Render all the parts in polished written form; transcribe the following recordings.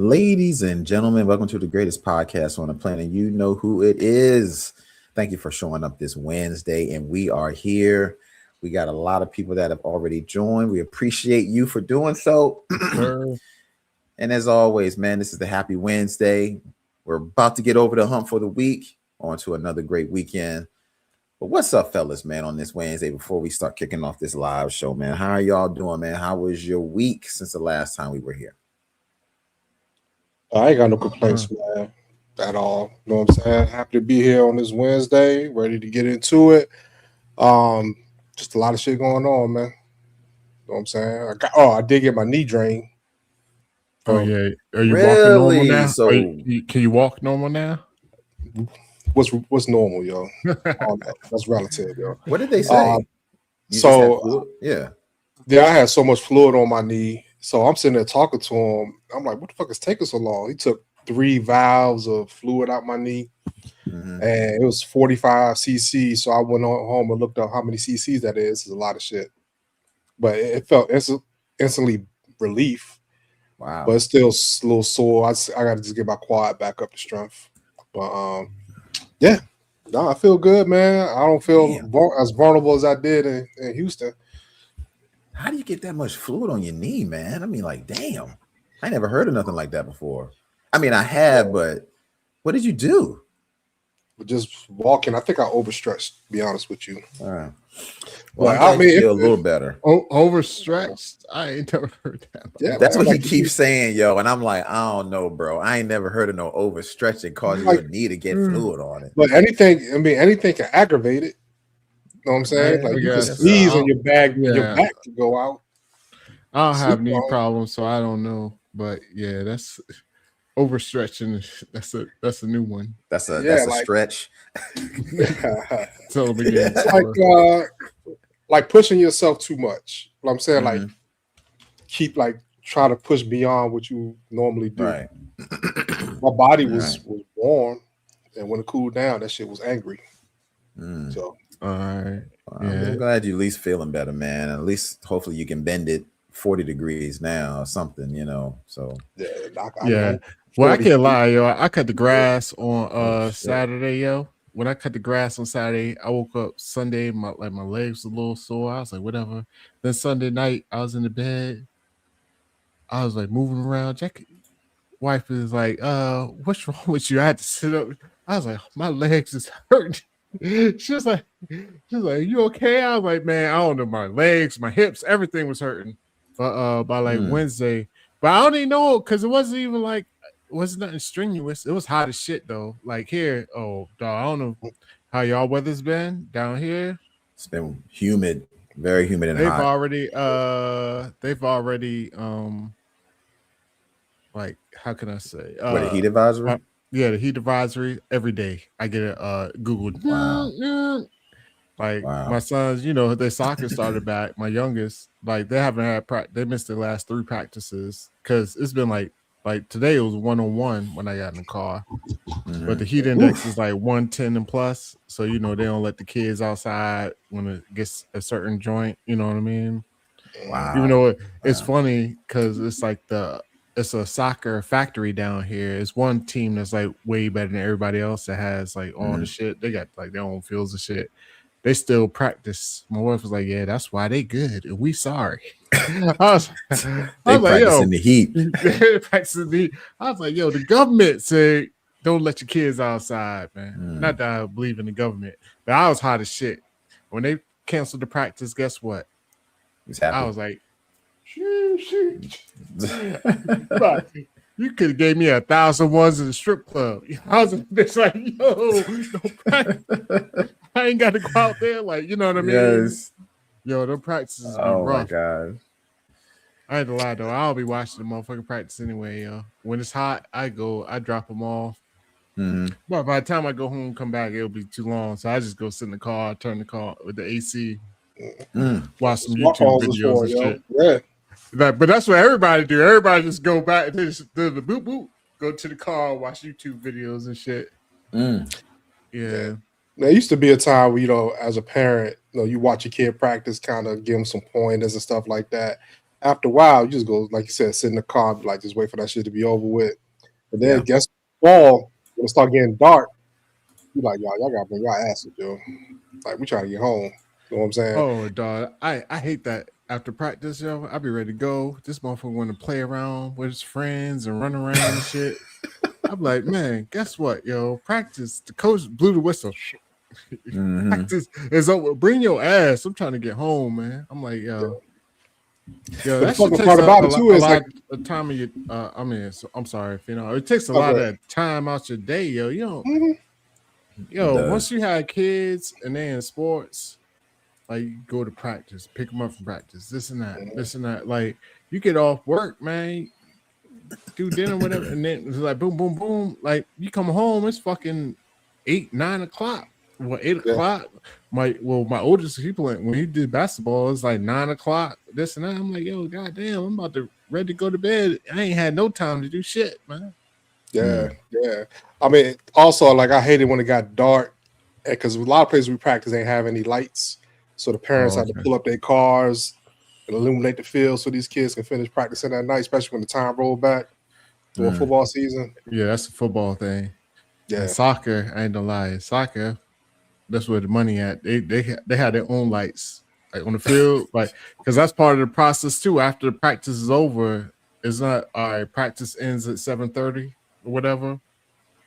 Ladies and gentlemen, welcome to the greatest podcast on the planet. You know who it is. Thank you for showing up this Wednesday, and we are here. We got a lot of people that have already joined. We appreciate you for doing so. And as always, man, this is the Happy Wednesday. We're about to get over the hump for the week, on to another great weekend. But what's up, fellas, man, on this Wednesday before we start kicking off this live show, man? How are y'all doing, man? How was your week since the last time we were here? I ain't got no complaints, man, at all. You know what I'm saying? Happy to be here on this Wednesday, ready to get into it. Just a lot of shit going on, man. You know what I'm saying? I did get my knee drained. Oh yeah, are you Really? walking normal now? So Can you walk normal now? What's normal, yo? That's relative, yo. What did they say? Yeah, I had so much fluid on my knee. So I'm sitting there talking to him. I'm like, what the fuck is taking so long? He took 3 valves of fluid out my knee, and it was 45 cc. So I went on home and looked up how many cc's that is. It's a lot of shit. But it felt instantly relief. Wow. But it's still a little sore. I got to just get my quad back up to strength. But yeah, no, I feel good, man. I don't feel as vulnerable as I did in Houston. How do you get that much fluid on your knee, man? I mean, like, damn. I never heard of nothing like that before. I mean, I have, but what did you do? Just walking. I think I overstretched, to be honest with you. All right. Well, I mean, feel a little better. Overstretched? I ain't never heard that. Yeah, that's what he keeps saying, yo. And I'm like, I don't know, bro. I ain't never heard of no overstretching causing your knee to get fluid on it. But anything can aggravate it. You know what I'm saying? Like you can sneeze and your back to go out. I don't have knee problems, so I don't know. But yeah, that's overstretching. That's a new one. That's a stretch. So it's like pushing yourself too much. What I'm saying, like keep try to push beyond what you normally do. Right. My body was warm, and when it cooled down, that shit was angry. So. All right. I'm glad you're at least feeling better, man. At least hopefully you can bend it 40 degrees now or something, you know. So well, I can't lie, yo. I cut the grass on Saturday, yo. When I cut the grass on Saturday, I woke up Sunday, my legs were a little sore. I was like, whatever. Then Sunday night, I was in the bed. I was like moving around. Jack, wife is like, what's wrong with you? I had to sit up. I was like, my legs is hurting. She was like, you okay? I was like, man, I don't know, my legs, my hips, everything was hurting. But by Wednesday, but I don't even know because it wasn't nothing strenuous. It was hot as shit though. Like here, dog, I don't know how y'all weather's been down here. It's been humid, very humid and hot. They've already like how can I say? What, a heat advisory? Yeah, the heat advisory every day. I get it Googled. Wow. My sons, their soccer started back. My youngest, they haven't had they missed the last 3 practices because it's been like today it was 101 when I got in the car. But the heat index is like 110 and plus. So they don't let the kids outside when it gets a certain joint. You know what I mean? Wow. Even though it's funny because it's like it's a soccer factory down here. It's one team that's like way better than everybody else that has like all the shit. They got like their own fields of shit. They still practice. My wife was like, yeah, that's why they good. And we sorry. I was like, yo, the heat. They practicing the heat. I was like, yo, the government said don't let your kids outside, man. Not that I believe in the government, but I was hot as shit. When they canceled the practice, guess what? I was like, you could have gave me 1,000 ones in the strip club. I was a bitch like, yo, I ain't got to go out there. Like, you know what I mean? Yes. Yo, them practices be rough. rough. My God. I ain't to lie though. I'll be watching the motherfucking practice anyway, yo. When it's hot, I drop them off. But by the time I go home and come back, it'll be too long. So I just go sit in the car, turn the car with the AC, watch some YouTube videos and shit. Yeah. But that's what everybody do. Everybody just go back to the boop boop, go to the car, watch YouTube videos and shit. Yeah. There used to be a time where, as a parent, you watch your kid practice, kind of give them some pointers and stuff like that. after a while, you just go, like you said, sit in the car, like just wait for that shit to be over with. And then guess fall, when it start getting dark, you like, y'all gotta bring y'all asses, yo. Like we trying to get home. You know what I'm saying? Oh, dog, I hate that. After practice, yo, I be ready to go. This motherfucker want to play around with his friends and run around and shit. I'm like, man, guess what, yo? Practice. The coach blew the whistle. Practice is over. Bring your ass. I'm trying to get home, man. I'm like, yo, that shit takes a lot of time of your. I mean, I'm sorry if you know. It takes a lot of time out your day, yo. You know, once you have kids and they in sports. Like you go to practice, pick them up from practice, this and that. Like you get off work, man, do dinner, whatever, and then it's like boom, boom, boom. Like you come home, it's fucking 8, 9 o'clock. Well, 8 o'clock. My oldest people when he did basketball, it's like 9 o'clock. This and that. I'm like, yo, goddamn, I'm about to ready to go to bed. I ain't had no time to do shit, man. Yeah. I mean, also like I hated when it got dark because a lot of places we practice ain't have any lights. So the parents had to pull up their cars and illuminate the field so these kids can finish practicing that night, especially when the time rolled back to a football season. Yeah, that's a football thing. Yeah, and soccer, I ain't gonna lie. Soccer, that's where the money at. They had their own lights like on the field, like because that's part of the process too. After the practice is over, it's not all right. Practice ends at 7:30 or whatever.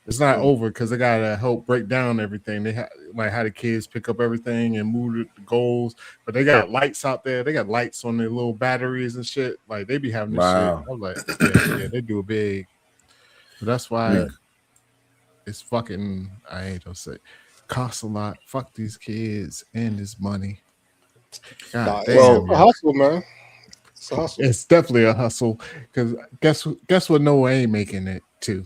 It's not over because they gotta help break down everything. They like how the kids pick up everything and move the goals, but they got lights out there. They got lights on their little batteries and shit. Like they be having this shit. I'm like, yeah, they do it big. But that's why it's fucking. I ain't gonna say costs a lot. Fuck these kids and this money. God damn, a hustle, man. It's a hustle. It's definitely a hustle because guess what? Noah ain't making it too.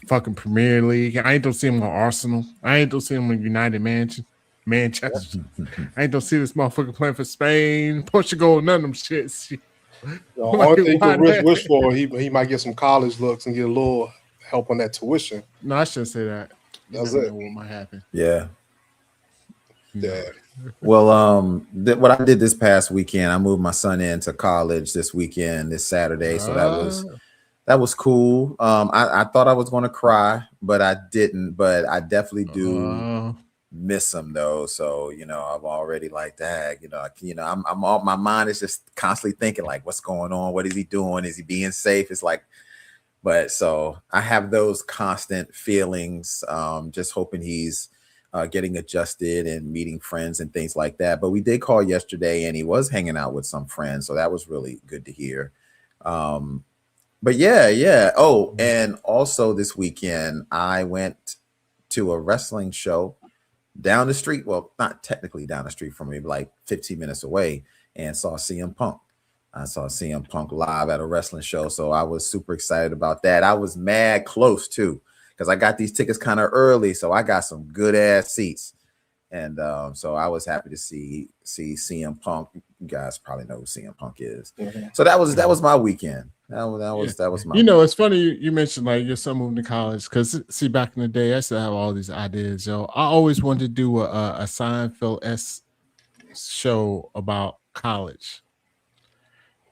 Fucking Premier League. I ain't don't see him on Arsenal. I ain't don't see him in United Manchester. I ain't don't see this motherfucker playing for Spain, Portugal, none of them shits. The only thing you can wish for, he might get some college looks and get a little help on that tuition. No, I shouldn't say that. That's it. What might happen? Yeah. Well, what I did this past weekend, I moved my son into college this weekend, this Saturday. So that was cool. I thought I was going to cry, but I didn't. But I definitely do miss him though. So I'm already like that. I'm all, my mind is just constantly thinking like, what's going on? What is he doing? Is he being safe? It's like, but so I have those constant feelings. Just hoping he's getting adjusted and meeting friends and things like that. But we did call yesterday, and he was hanging out with some friends, so that was really good to hear. But yeah. Oh, and also this weekend, I went to a wrestling show down the street. Well, not technically down the street from me, but like 15 minutes away, and saw CM Punk. I saw CM Punk live at a wrestling show, so I was super excited about that. I was mad close too, because I got these tickets kind of early, so I got some good ass seats. And so I was happy to see CM Punk. You guys probably know who CM Punk is. So that was my weekend. That was my. It's funny you mentioned like your son moving to college because see back in the day I used to have all these ideas. Yo, I always wanted to do a Seinfeld-esque show about college,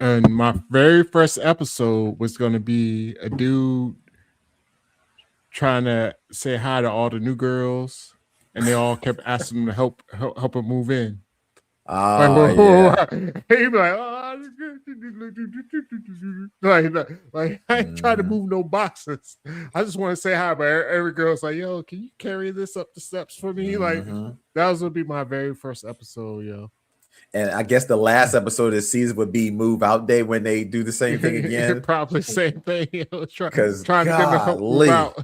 and my very first episode was going to be a dude trying to say hi to all the new girls. And they all kept asking him to help him move in. Oh, He'd be like, I ain't trying to move no boxes. I just want to say hi, but every girl's like, yo, can you carry this up the steps for me? Like, that was gonna be my very first episode, yo. And I guess the last episode of the season would be Move Out Day when they do the same thing again. Probably same thing. Because trying to get them help move out.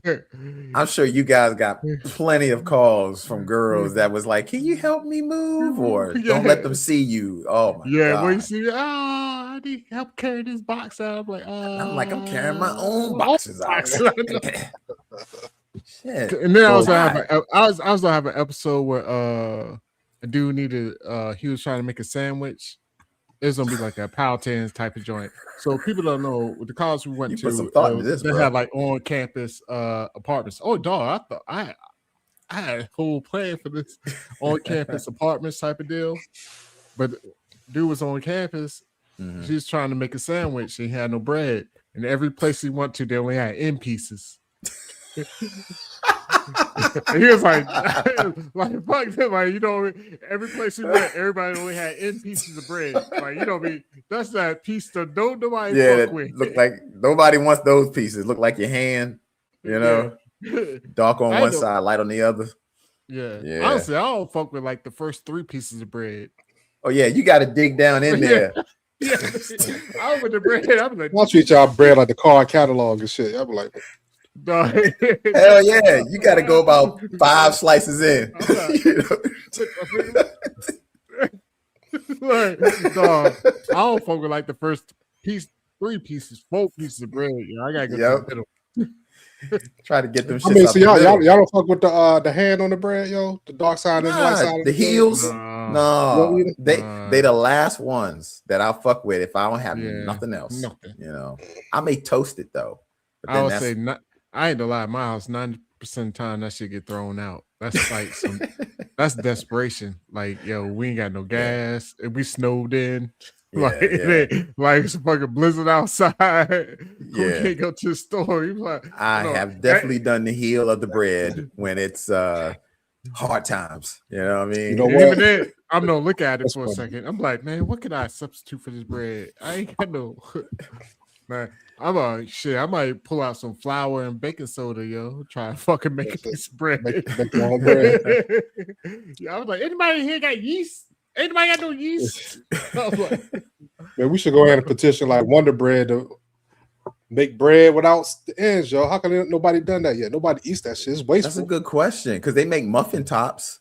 I'm sure you guys got plenty of calls from girls that was like, "Can you help me move?" Or "Don't let them see you." Oh my god! When you see, I need help carry this box out. I'm like, I'm carrying my own boxes out. Shit. And then I was gonna have an episode where a dude needed he was trying to make a sandwich. It's gonna be like a Powhatan's type of joint. So people don't know with the college we went to, they had like on campus apartments. Oh dog, I thought I had a whole plan for this on campus apartments type of deal. But dude was on campus Mhm. She was trying to make a sandwich. She had no bread, and every place she went to, they only had end pieces. And he was like fuck them, like, you know, every place he went, everybody only had end pieces of bread. Like, you know what I mean? That's that piece that nobody fuck with. Look like nobody wants those pieces. Look like your hand, you know, dark on one side, light on the other. Yeah. Honestly, I don't fuck with like the first 3 pieces of bread. Oh yeah, you got to dig down in there. Yeah, I was with the bread. I'm like, I'll treat y'all bread like the car catalog and shit. I'm like, hell yeah, you got to go about 5 slices in. Like, dog, I don't fuck with like the first 3 pieces, 4 pieces of bread. Yeah, I gotta go to the middle. Try to get them. I mean, so y'all don't fuck with the hand on the bread, yo. The dark side and the light side. The heels. No, they the last ones that I fuck with if I don't have nothing else. Nothing. You know, I may toast it though. I would say not. I ain't gonna lie, my house 90% of the time that shit get thrown out. That's like that's desperation. Like, yo, we ain't got no gas. If we snowed in. Like it's a fucking blizzard outside. We can't go to the store. Like, I have definitely done the heel of the bread when it's hard times. You know what I mean? You know what? Even then, I'm gonna look at it for a second. I'm like, man, what can I substitute for this bread? I ain't got no. Man, I might pull out some flour and baking soda, yo. Try and fucking make a piece of bread. Make your own bread. I was like, anybody here got yeast? Anybody got no yeast? Like, man, we should go ahead and petition like Wonder Bread to make bread without the ends, yo. How come nobody done that yet? Nobody eats that shit. It's wasteful. That's a good question because they make muffin tops.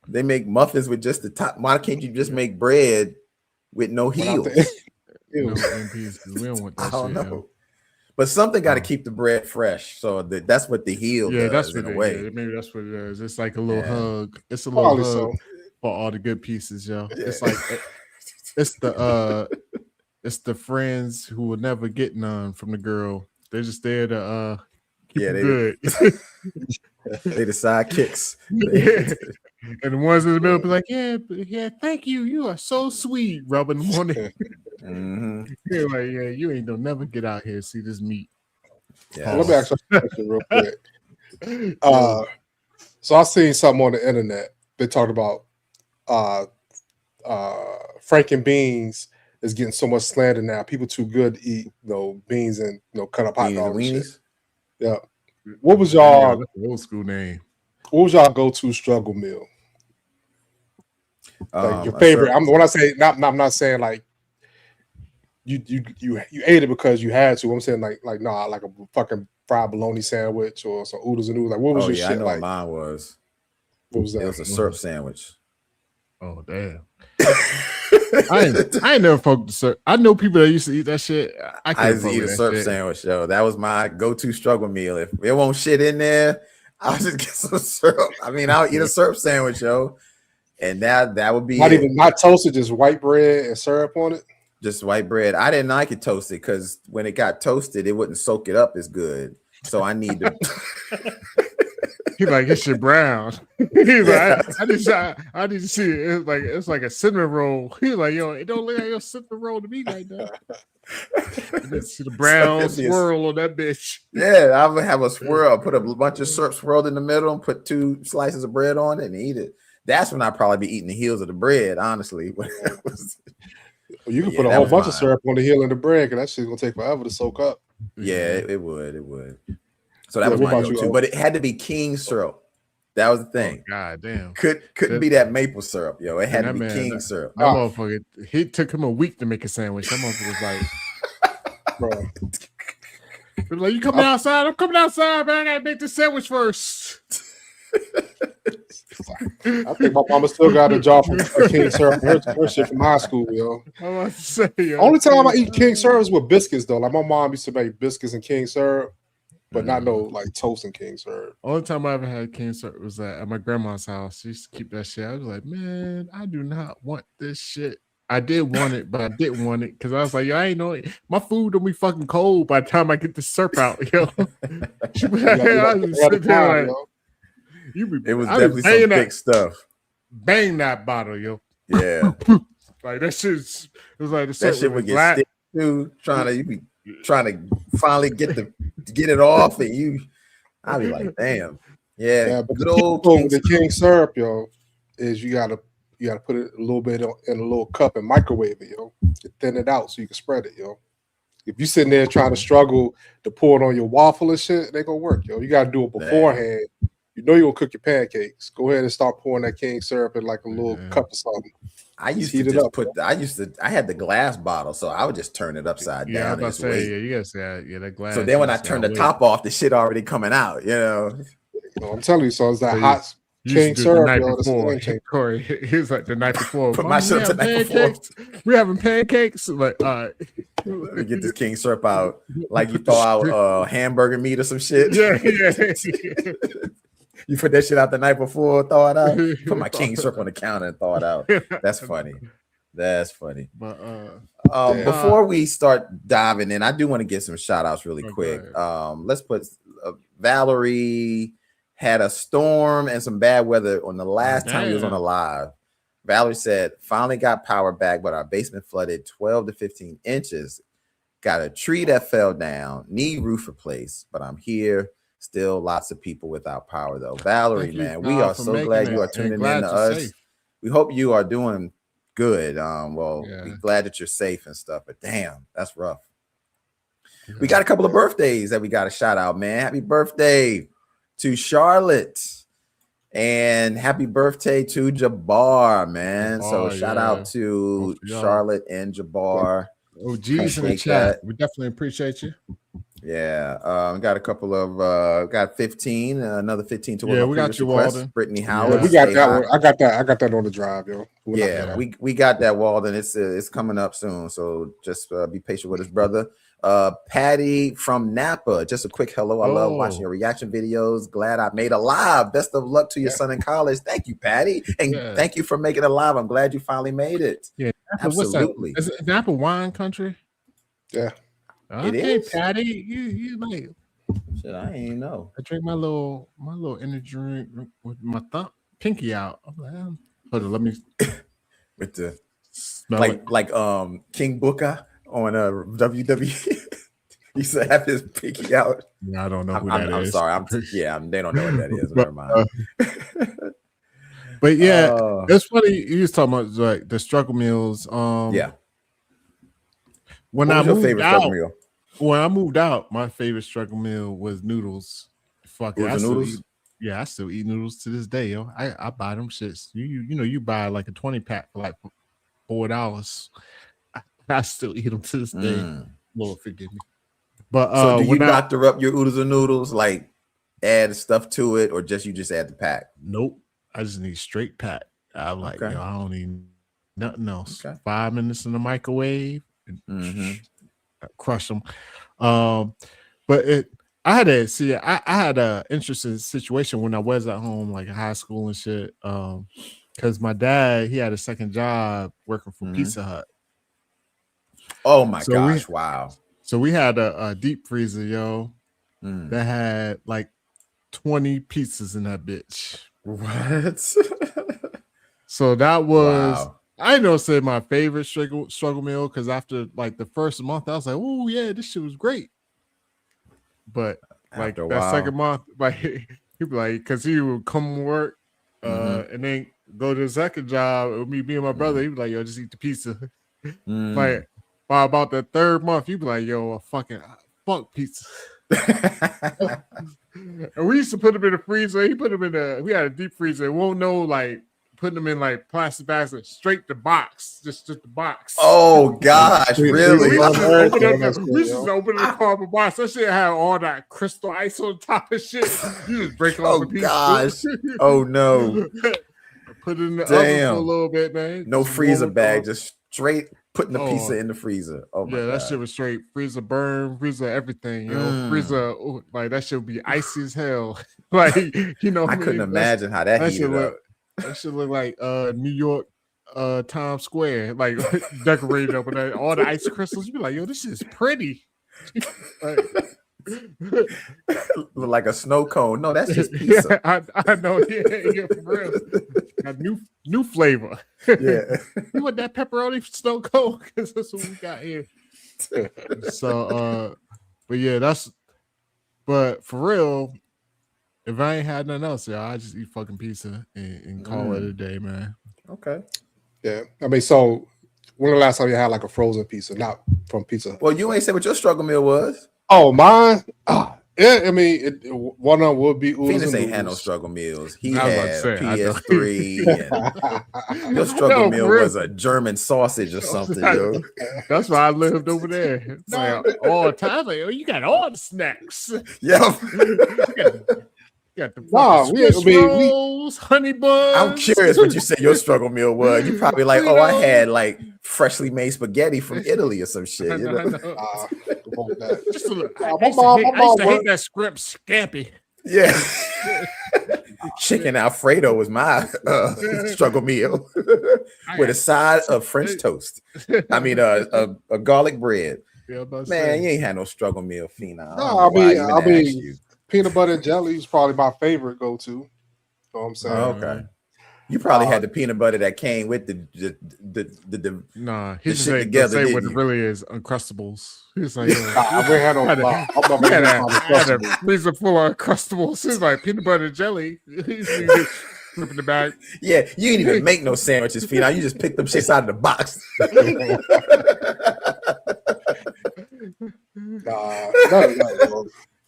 They make muffins with just the top. Why can't you just make bread with no heels? We don't want that I don't shit, know. But something got to keep the bread fresh. So that's what the heel does, that's what in a way. Maybe that's what it is. It's like a little hug. It's a little hug for all the good pieces, yo. Yeah. It's like it's the friends who will never get none from the girl. They're just there to keep it good. They the sidekicks. And the ones in the middle be like, yeah, thank you. You are so sweet, rubbing them on it. You're like, you ain't gonna never get out here and see this meat. Yeah. Let me ask you a question real quick. So I seen something on the internet. They talked about Franken beans is getting so much slander now. People too good to eat, beans and cut up hot dogs and shit. Yeah. What was y'all old school name? What was y'all go-to struggle meal? Like your favorite. When I say I'm not saying like you ate it because you had to. I'm saying like a fucking fried bologna sandwich or some oodles and noodles. Like what was your shit I know like? what mine was. What was that? It was a syrup sandwich. Oh damn. I ain't never fucked with syrup. I know people that used to eat that shit. I used to eat a syrup sandwich, yo. That was my go-to struggle meal. If there won't shit in there, I'll just get some syrup. I mean, I'll eat a syrup sandwich, yo. And that would be not toasted, just white bread and syrup on it. Just white bread. I didn't like it toasted because when it got toasted, it wouldn't soak it up as good. So I need to. He's like, this shit brown. He's like, I need to see it. It's like a cinnamon roll. He's like, yo, it don't look like your cinnamon roll to me like that. You see the brown swirl on that bitch. Yeah, I would have a swirl. Put a bunch of syrup swirled in the middle and put 2 slices of bread on it and eat it. That's when I'd probably be eating the heels of the bread, honestly. You can put a whole bunch of syrup on the heel of the bread because that shit's gonna take forever to soak up. Yeah, it would. So that was my go-to, but it had to be king syrup. That was the thing. Oh, God damn. Couldn't be that maple syrup, yo. It had to be king syrup. That motherfucker, he took him a week to make a sandwich. That motherfucker was like, bro. He was like, you coming outside? I'm coming outside, man. I gotta make this sandwich first. I think my mama still got a job from king syrup. Her shit from high school, yo. I'm about to say, yo. Only time I eat king syrup is with biscuits, though. Like my mom used to make biscuits and king syrup. But not no like toast and king syrup. Only time I ever had king syrup was at my grandma's house. She used to keep that shit. I was like, man, I do not want this shit. I did want it, but I didn't want it because I was like, yo, I ain't know it. My food will be fucking cold by the time I get the syrup out, yo. It was definitely some big stuff. Bang that bottle, yo. Yeah. Like that shit's. It was like the That shit would get stick too. You be trying to finally get it off, and you. I'd be like, damn. Yeah, but good the old the king syrup, yo, is you gotta put it a little bit in a little cup and microwave it, yo. You thin it out so you can spread it, yo. If you sitting there trying to struggle to pour it on your waffle and shit, they gonna work, yo. You gotta do it beforehand. Damn. You know you're gonna cook your pancakes. Go ahead and start pouring that king syrup in like a little cup or something. I used to just I had the glass bottle, so I would just turn it upside down. I was about to say, you gotta say, that glass. So then when I turn the top off, the shit already coming out, you know. I'm telling you, so it's that hot king syrup, the night before. Corey, he was like the night before. Put my syrup the night before. We having pancakes. Like, all right. Let me get this king syrup out, like you thaw out hamburger meat or some shit. Yeah. You put that shit out the night before, thaw it out. Put my king syrup on the counter and thaw it out. That's funny. That's funny. But before we start diving in, I do want to get some shout outs really quick. Let's put Valerie had a storm and some bad weather on the last time he was on a live. Valerie said, finally got power back, but our basement flooded 12 to 15 inches. Got a tree that fell down, need roof replaced, but I'm here. Still lots of people without power, though. Valerie, man, we are so glad you are tuning in to us. Safe. We hope you are doing good. We're glad that you're safe and stuff, but damn, that's rough. Yeah. We got a couple of birthdays that we got to shout out, man. Happy birthday to Charlotte and happy birthday to Jabbar, man. So shout out to Charlotte and Jabbar. Oh, geez, in the chat. We definitely appreciate you. Yeah, got a couple of got 15, another 15 to we got you, Walden. Brittany Howard. Yeah, we got that one. I got that on the drive, yo. We got that, Walden. It's coming up soon, so just be patient with us, brother. Patty from Napa, just a quick hello. I love watching your reaction videos. Glad I made a live. Best of luck to your son in college. Thank you, Patty, and thank you for making it live. I'm glad you finally made it. Yeah, absolutely. Is Napa wine country? Yeah. Okay, it is. Patty, you like shit. I ain't know. I drink my little energy drink with my pinky out. I'm like, hold on, let me with the like King Booker on WWE. He used to have his pinky out. Yeah, I don't know who that is. I'm sorry. They don't know what that is. Never mind. But yeah, it's funny. You was talking about like the struggle meals. When I moved out, my favorite struggle meal was noodles. Fuck it, noodles. I still eat noodles to this day, yo. I buy them shits. You buy like a 20-pack for like $4. I still eat them to this day. Lord forgive me. But so do you doctor up your oodles and noodles, like add stuff to it, or you just add the pack? Nope. I just need straight pack. I'm like, I don't need nothing else. 5 minutes in the microwave. Crush them. But I had a interesting situation when I was at home, like in high school and shit. Because my dad, he had a second job working for Pizza Hut. Oh my gosh! Wow. So we had a deep freezer, yo, that had like 20 pizzas in that bitch. What? So that was. Wow. I know say my favorite struggle meal because after like the first month, I was like, oh yeah, this shit was great. But like that second month, like he'd be like, because he would come to work and then go to the second job with me and my brother. He'd be like, yo, just eat the pizza. Like by about the third month, he'd be like, yo, a fucking fuck pizza. And we used to put them in the freezer. He put them in we had a deep freezer. It won't know like. Putting them in like plastic bags and straight the box, just the box. Oh gosh, really? We just open the cardboard box. That shit had all that crystal ice on top of shit. You just break off the piece. Oh gosh! Oh no! Put it in the oven for a little bit, man. No freezer bag, just straight putting the pizza in the freezer. Oh my god! That shit was straight freezer burn, freezer everything. Freezer like that shit would be icy as hell. Like I couldn't imagine how that heated up. That should look like New York Times Square, like decorated up with all the ice crystals. You be like, yo, this is pretty. Like, Look like a snow cone. No, that's just pizza. Yeah, I know. Yeah, for real. Got new flavor. Yeah. You want that pepperoni snow cone? Because that's what we got here. So, but yeah, but for real, if I ain't had nothing else, y'all, I just eat fucking pizza and call it a day, man. Okay. Yeah. I mean, so when the last time you had like a frozen pizza, not from Pizza Hut? Well, you ain't said what your struggle meal was. Oh, mine? Yeah, I mean, one of them would be oodles Phoenix and ain't had no noodles. struggle meals. He I was about had to say, PS3. And your struggle meal was a German sausage or something, yo. That's why I lived over there. Like, all the time. Like, oh, you got all the snacks. Yeah. You got the Swiss rolls, honey buns. I'm curious what you said your struggle meal was. You probably like, oh, I had like freshly made spaghetti from Italy or some shit. You know? Just a little, I used to hate that scrimp scampi. Yeah. Chicken Alfredo was my struggle meal with a side of French toast. I mean, a garlic bread. Yeah, man, you ain't had no struggle meal, Phenom. No, I mean, peanut butter and jelly is probably my favorite go-to. You know what I'm saying? Oh, okay. You probably had the peanut butter that came with the nah, he shit say, together. Say what it really is, Uncrustables. He's like, I had a freezer full of Uncrustables. He's like peanut butter and jelly. He's just flipping the bag. Yeah, you didn't even make no sandwiches, Phenom. You just picked them shits out of the box.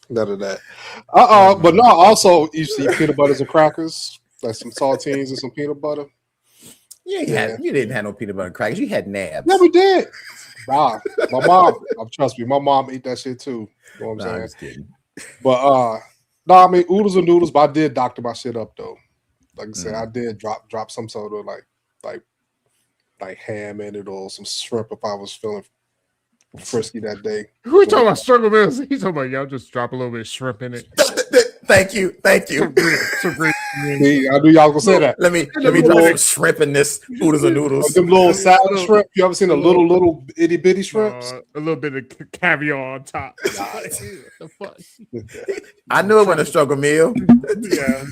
None of that. But no, also you see peanut butters and crackers, like some saltines and some peanut butter. You didn't have no peanut butter and crackers. You had nabs. Yeah, we did. Nah, my mom, trust me, my mom ate that shit too. You know what I'm saying? I'm just kidding. But no, I mean oodles and noodles, but I did doctor my shit up though. Like I said, I did drop some sort of like ham in it or some shrimp if I was feeling frisky that day. Who we talking about struggle meals? He's talking about y'all just drop a little bit of shrimp in it. Thank you. So great. See, I knew y'all gonna say that. Let me drop some shrimp in this oodles and noodles. Them little salad shrimp. You ever seen a little itty bitty shrimps? A little bit of caviar on top. The fuck? I knew it wasn't a struggle meal. Yeah.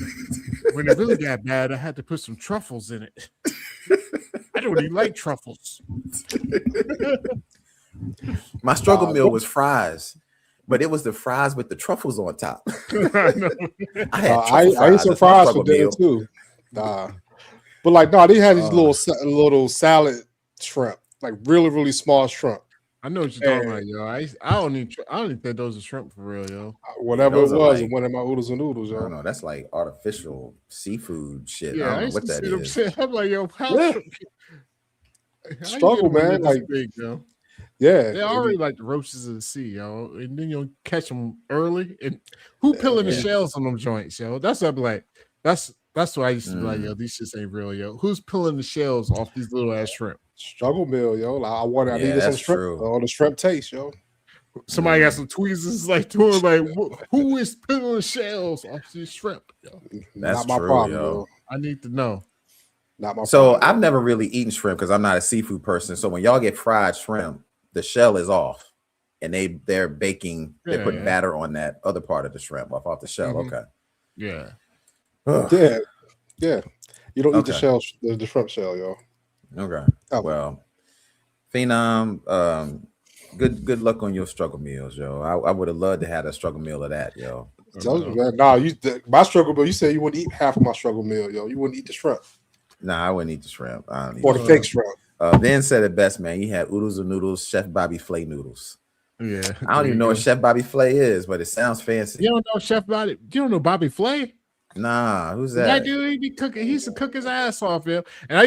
When it really got bad, I had to put some truffles in it. I don't even like truffles. My struggle meal was fries, but it was the fries with the truffles on top. I ate some fries for dinner too. But like, no, they had these little salad shrimp, like really, really small shrimp. I know what you're talking about, yo. I don't even think those are shrimp for real, yo. Whatever it was, it went in my oodles and noodles, yo. I don't know. That's like artificial seafood shit. Yeah, I don't know what that is. I'm like, yo, struggle, man. Like, big, yo. Yeah, they already like the roaches of the sea, yo. And then you'll catch them early. And who peeling the shells on them joints, yo? That's what I'm like. That's what I used to be like, yo. These shits ain't real, yo. Who's peeling the shells off these little ass shrimp? Struggle meal, yo. Like, I needed some shrimp on the shrimp taste, yo. Somebody got some tweezers like doing like, who is peeling the shells off these shrimp? Yo? That's not my true, problem, yo. I need to know. Not my so problem, I've never really eaten shrimp because I'm not a seafood person. So when y'all get fried shrimp, the shell is off, and they're baking. They're putting batter on that other part of the shrimp off the shell. Mm-hmm. Okay. Yeah. Yeah. You don't eat the shell, the shrimp shell, yo. Okay. Oh. Well, Phenom, good luck on your struggle meals, yo. I would have loved to have a struggle meal of that, yo. My struggle meal. You said you wouldn't eat half of my struggle meal, yo. You wouldn't eat the shrimp. Nah, I wouldn't eat the shrimp. Or the fake shrimp. Ben said it best, man. You had oodles and noodles, Chef Bobby Flay noodles. Yeah. I don't even know what Chef Bobby Flay is, but it sounds fancy. You don't know Chef Bobby? You don't know Bobby Flay? Nah, who's that? That dude, he be cooking. He used to cook his ass off, yo. And they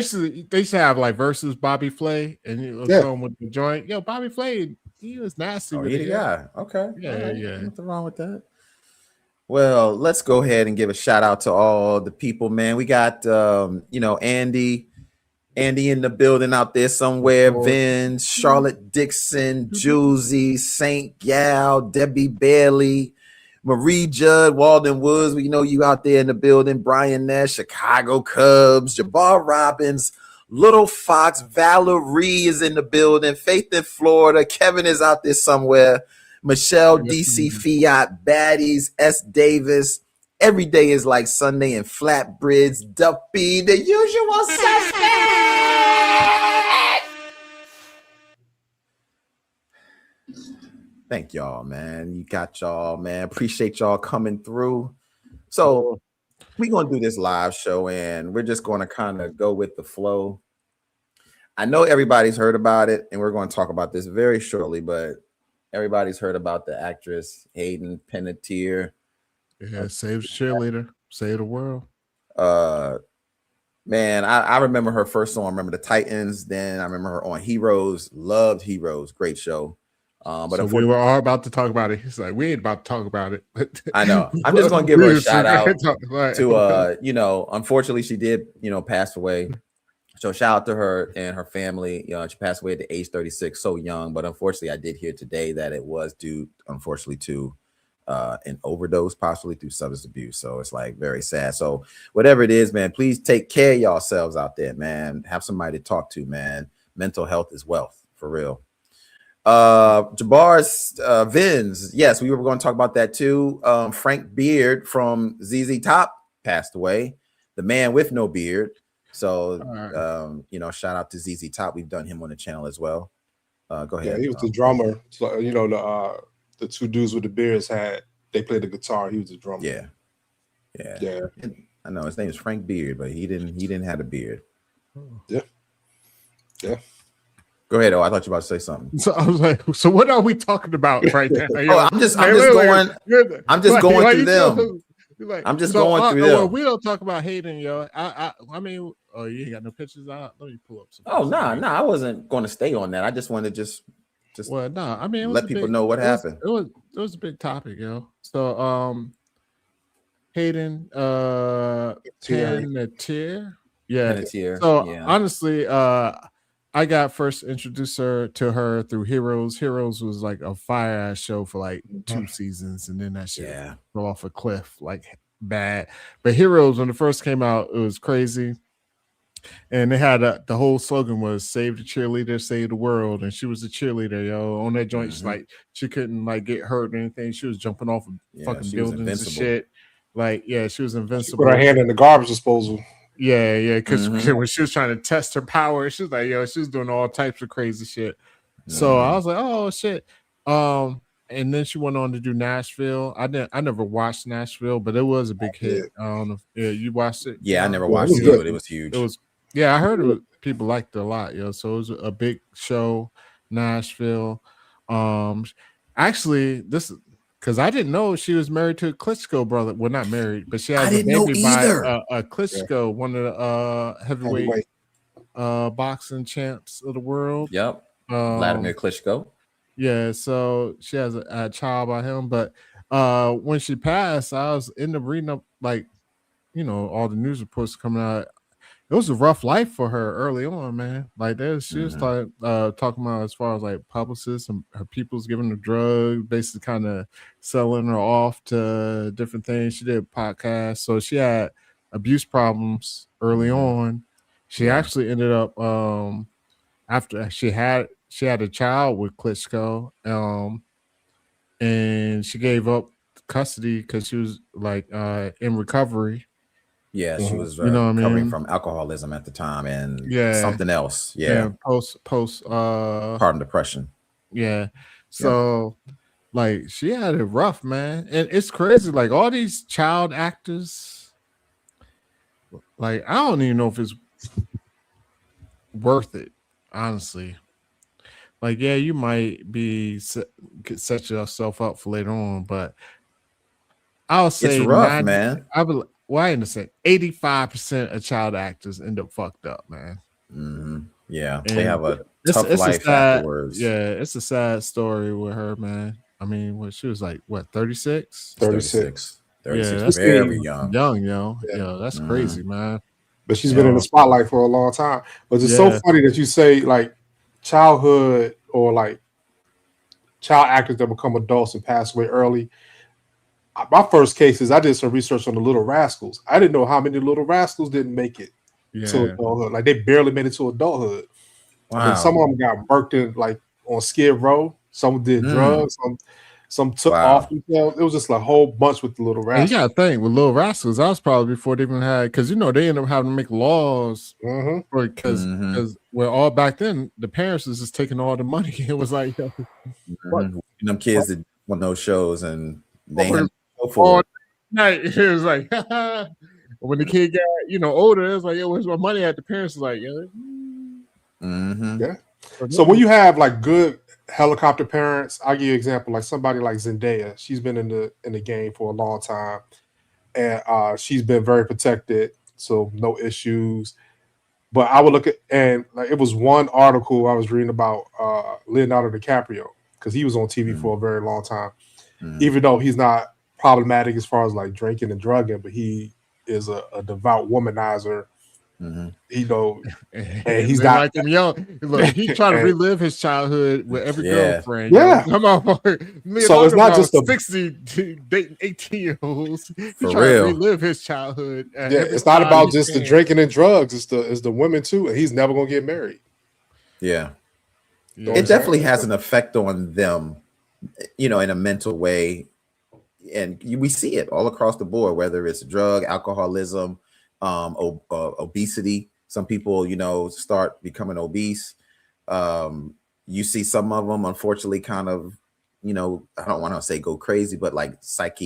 used to have like versus Bobby Flay, and he was going with the joint. Yo, Bobby Flay, he was nasty. Oh, he the guy. Okay. Yeah. Nothing wrong with that. Well, let's go ahead and give a shout out to all the people, man. We got Andy in the building out there somewhere. Vince, Charlotte Dixon, Juicy, Saint Gal, Debbie Bailey, Marie Judd, Walden Woods. We know you out there in the building. Brian Nash, Chicago Cubs, Jabbar Robbins, Little Fox, Valerie is in the building. Faith in Florida. Kevin is out there somewhere. Michelle DC Fiat, Baddies, S. Davis. Every day is like Sunday in Flatbridge, Duffy, the usual suspect. Thank y'all, man. You got y'all, man. Appreciate y'all coming through. So we're going to do this live show, and we're just going to kind of go with the flow. I know everybody's heard about it, and we're going to talk about this very shortly, but everybody's heard about the actress Hayden Panettiere. Yeah, save the cheerleader, save the world. Man, I remember her first song. I remember the Titans. Then I remember her on Heroes. Loved Heroes. Great show. But so we were all about to talk about it. He's like, we ain't about to talk about it. I know. I'm just gonna give her a shout out to unfortunately she did, pass away. So shout out to her and her family. She passed away at the age 36, so young. But unfortunately, I did hear today that it was due, unfortunately, to an overdose, possibly through substance abuse. So it's like very sad. So whatever it is, man, please take care of yourselves out there, man. Have somebody to talk to, man. Mental health is wealth, for real. Jabbar's Vins, yes, we were going to talk about that too. Frank Beard from ZZ Top passed away, the man with no beard. So shout out to ZZ Top. We've done him on the channel as well. Go ahead. Yeah, he was the drummer. So, the two dudes with the beards they played the guitar. He was the drummer. Yeah. I know his name is Frank Beard, but he didn't have a beard. Yeah. Go ahead. I thought you were about to say something. So I was like, so what are we talking about right now? I'm just going through them. I'm just going through them. Well, we don't talk about Hayden, yo. I mean, you ain't got no pictures out. Let me pull up some. Oh, nah, I wasn't going to stay on that. I just wanted to just I mean, let people know what happened. It was a big topic, yo. So Hayden Panettiere. Yeah. Panettiere. So honestly, I got first introduced to her through Heroes. Heroes was like a fire ass show for like 2 seasons, and then that shit fell off a cliff like bad. But Heroes, when it first came out, it was crazy. And they had the whole slogan was "Save the cheerleader, save the world," and she was a cheerleader, yo. On that joint, she couldn't like get hurt or anything. She was jumping off of fucking buildings and shit. Like, she was invincible. She put her hand in the garbage disposal. Yeah, because when she was trying to test her power, she was like, she was doing all types of crazy shit. So I was like, oh shit. And then she went on to do Nashville. I never watched Nashville, but it was a big hit. I don't know if you watched it. Yeah, I never watched it, but it was huge. I heard people liked it a lot, yo. So it was a big show, Nashville. Actually, this is because I didn't know she was married to a Klitschko brother. Well, not married, but she has a baby by a Klitschko, one of the heavyweight boxing champs of the world. Yep, Vladimir Klitschko. Yeah, so she has a child by him. But when she passed, I was in the reading up, like, all the news reports coming out. It was a rough life for her early on, man. Like she was talking about as far as like publicists and her people's giving her drugs, basically kind of selling her off to different things. She did podcasts, so she had abuse problems early on. She actually ended up after she had a child with Klitschko, and she gave up custody because she was like in recovery. Yeah, she was recovering from alcoholism at the time and something else. Yeah, post postpartum depression. Yeah, so like she had it rough, man, and it's crazy. Like all these child actors, like I don't even know if it's worth it, honestly. Like, you might be set yourself up for later on, but I'll say it's rough, man. I understand 85% of child actors end up fucked up, man. Yeah, and they have a tough life afterwards. Yeah, it's a sad story with her, man. I mean, she was like, what, 36? 36. Yeah, that's very young. Yeah, that's crazy, man. But she's been in the spotlight for a long time. But it's so funny that you say like childhood or like child actors that become adults and pass away early. My first case is I did some research on the Little Rascals. I didn't know how many Little Rascals didn't make it to adulthood. Like they barely made it to adulthood. Wow. And some of them got murked in like on Skid Row. Some did drugs. Some took off themselves. It was just a whole bunch with the Little Rascals. And you got to think with Little Rascals, that was probably before they even had, because they ended up having to make laws because well, all back then the parents was just taking all the money. It was like them kids that won those shows and they had all night. It was like when the kid got older, it was like, yo, where's my money at? The parents was like, yeah. So when you have like good helicopter parents, I'll give you an example, like somebody like Zendaya. She's been in the game for a long time, and she's been very protected, so no issues. But I would look at, and like it was one article I was reading about Leonardo DiCaprio, because he was on TV for a very long time, even though he's not problematic as far as like drinking and drugging, but he is a devout womanizer. And he's not like him young. Look, he's trying to relive his childhood with every girlfriend. Yeah, come on. So it's not just 60 dating 18-year-olds. He's for trying real. to relive his childhood. It's not about just the drinking and drugs. It's the women too, and he's never gonna get married. Yeah, it definitely has an effect on them, in a mental way, and we see it all across the board. Whether it's drug, alcoholism. Obesity. Some people, start becoming obese. You see some of them, unfortunately, kind of, I don't want to say go crazy, but like psych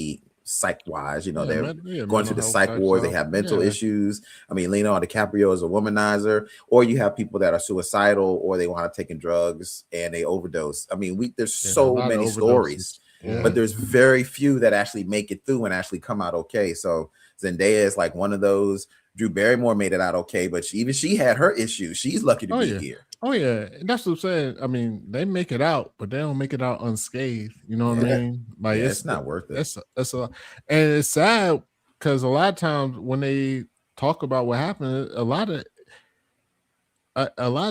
wise, they're going through the psych wars. They have mental issues. I mean, Leonardo DiCaprio is a womanizer, or you have people that are suicidal, or they wind up taking drugs and they overdose. I mean, there's so many stories, but there's very few that actually make it through and actually come out okay. So Zendaya is like one of those. Drew Barrymore made it out okay, but she had her issues. She's lucky to be here. Oh yeah, and that's what I'm saying. I mean, they make it out, but they don't make it out unscathed. You know what I mean? Like it's not worth it. And it's sad because a lot of times when they talk about what happened, a lot of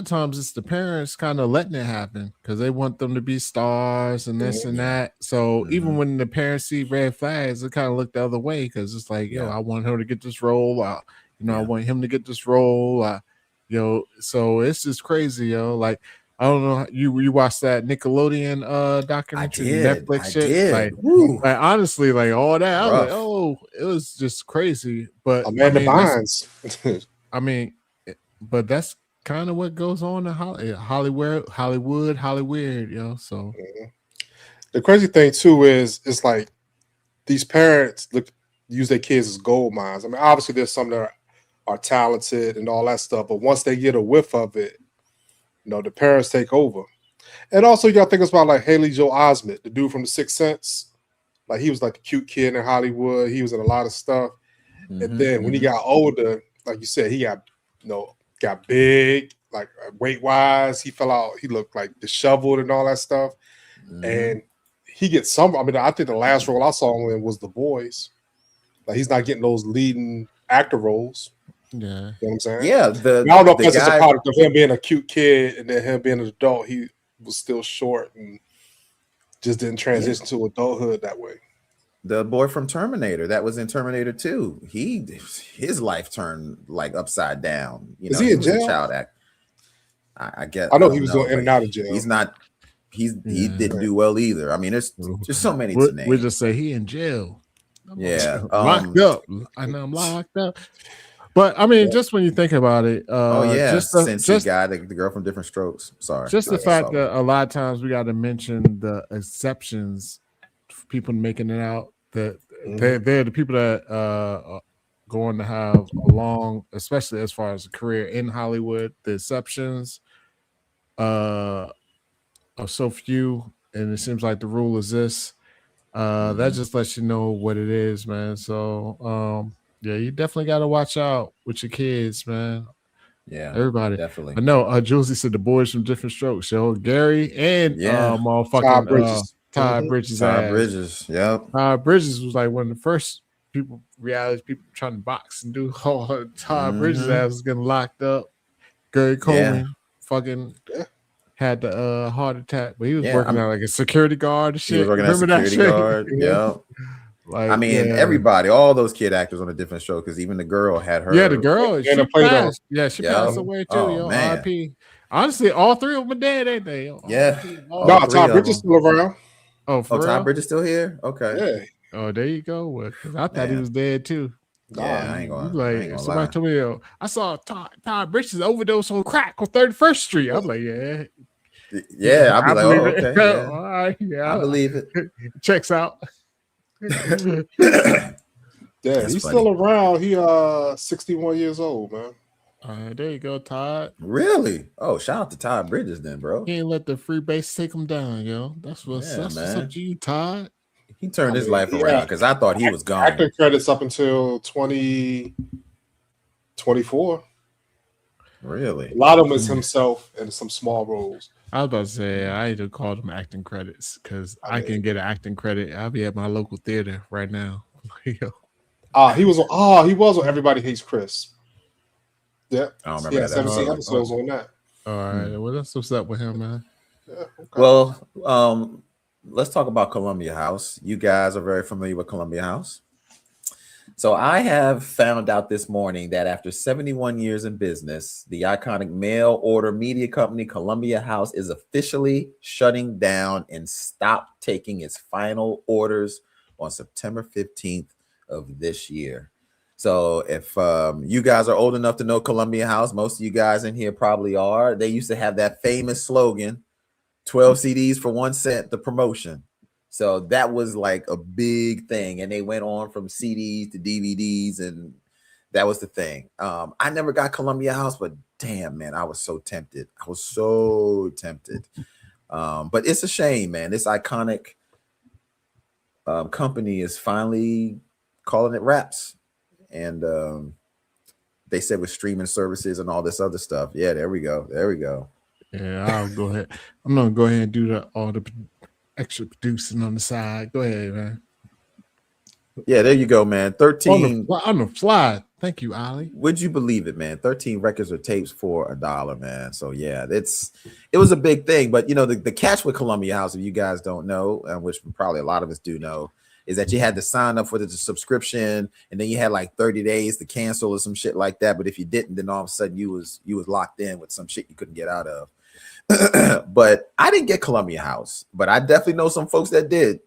times it's the parents kind of letting it happen because they want them to be stars and this and that. So even when the parents see red flags, they kind of look the other way because it's like, yo, I want her to get this role. I want him to get this role. So it's just crazy, yo. Like, I don't know, you watched that Nickelodeon documentary, Netflix shit? Like honestly, like all that, I was like, oh, it was just crazy. But Amanda Bynes. But that's kind of what goes on in Hollywood, So the crazy thing too is it's like these parents use their kids as gold mines. I mean, obviously there's some that are talented and all that stuff, but once they get a whiff of it, the parents take over. And also you gotta think about like Haley Joel Osment, the dude from The Sixth Sense. Like he was like the cute kid in Hollywood. He was in a lot of stuff. And then when he got older, like you said, he got big, like weight wise. He fell out. He looked like disheveled and all that stuff. And he gets some. I mean, I think the last role I saw him in was The Boys. Like he's not getting those leading actor roles. Yeah, you know what I'm saying? Yeah, I don't know if that's just a product of him being a cute kid and then him being an adult. He was still short and just didn't transition to adulthood that way. The boy from Terminator that was in Terminator 2, his life turned like upside down. Is he in jail? A child act. I guess I know he was going in and out of jail. He's not. He didn't do well either. I mean, there's so many to name. We just say he in jail. Locked up. I know I'm locked up. But I mean, just when you think about it, since he got the girl from Different Strokes. Sorry, just the fact that a lot of times we got to mention the exceptions for people making it out. That they're the people that are going to have a long, especially as far as a career in Hollywood. The exceptions are so few, and it seems like the rule is this. That just lets you know what it is, man. So you definitely got to watch out with your kids, man. Yeah, everybody definitely. I know. Josie said the boys from Different Strokes. So Gary and motherfucking Todd Bridges. Yep. Todd Bridges was like one of the first reality people trying to box and do. Todd Bridges ass was getting locked up. Gary Coleman had the heart attack, but he was working out like a security guard and shit. He was working as a security guard. Yeah. Like, I mean, everybody, all those kid actors on a Different Show, because even the girl had her. Yeah, the girl. She passed. Yeah, she passed away too. Oh, man. RIP. Honestly, all three of them are dead, ain't they? Yeah. No, Todd Bridges still around. Oh, for Todd real? Bridges still here? Okay. Yeah. Oh, there you go. Well, 'cause I thought he was dead too. Yeah, I ain't gonna somebody lie. told me, I saw Todd Bridges overdose on crack on 31st Street. I'm like, yeah. Yeah, I'll be I like, believe oh, it. okay, yeah. All right, yeah. I believe it. Checks out. Yeah, That's he's funny. still around. He 61 years old, man. There you go, Todd. Really? Oh, shout out to Todd Bridges then, bro. Can't let the free base take him down, yo. That's what's up to you, Todd. He turned his life around because I thought he was gone. Acting credits up until 2024. Really? A lot of them is himself in some small roles. I was about to say I either called them acting credits because I can get an acting credit. I'll be at my local theater right now. He was on Everybody Hates Chris. Yeah, I don't remember that. 17 episodes on that. All right, well, that's what's up with him, man. Yeah, okay. Well, let's talk about Columbia House. You guys are very familiar with Columbia House. So I have found out this morning that after 71 years in business, the iconic mail order media company Columbia House is officially shutting down and stopped taking its final orders on September 15th of this year. So if you guys are old enough to know Columbia House, most of you guys in here probably are. They used to have that famous slogan, 12 CDs for 1 cent, the promotion. So that was like a big thing. And they went on from CDs to DVDs, and that was the thing. I never got Columbia House, but damn, man, I was so tempted. But it's a shame, man. This iconic company is finally calling it wraps. And they said with streaming services and all this other stuff. Yeah, there we go. Yeah, I'll go ahead. I'm gonna go ahead and do all the extra producing on the side. Go ahead, man. Yeah, there you go, man. 13 on the fly. Thank you, Ali. Would you believe it, man? 13 records or tapes for $1, man. So yeah, it was a big thing. But you know, the catch with Columbia House, if you guys don't know, which probably a lot of us do know, is that you had to sign up for the subscription, and then you had like 30 days to cancel or some shit like that. But if you didn't, then all of a sudden you was locked in with some shit you couldn't get out of. But I didn't get Columbia House, but I definitely know some folks that did.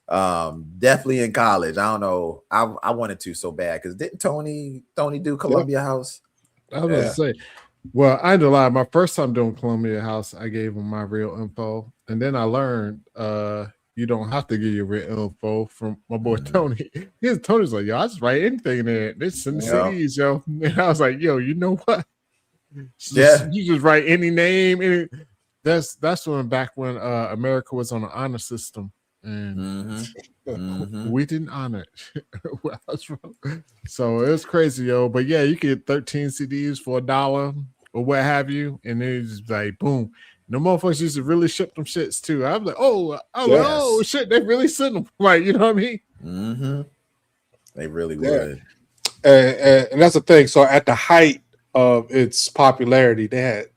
Definitely in college. I don't know. I wanted to so bad because didn't Tony do Columbia House? I was gonna say, well, I ain't gonna lie. My first time doing Columbia House, I gave him my real info, and then I learned you don't have to give your real info from my boy Tony. Tony's like, yo, I just write anything there. They send the CDs, yo. And I was like, yo, you know what? You just write any name. That's when back when America was on an honor system, and we didn't honor it. So it was crazy, yo. But yeah, you get 13 CDs for $1 or what have you, and it was like boom. The motherfuckers used to really ship them shits too. I'm like, oh shit, they really sent them. Like, you know what I mean? Mm-hmm. They really would. And that's the thing. So at the height of its popularity, they had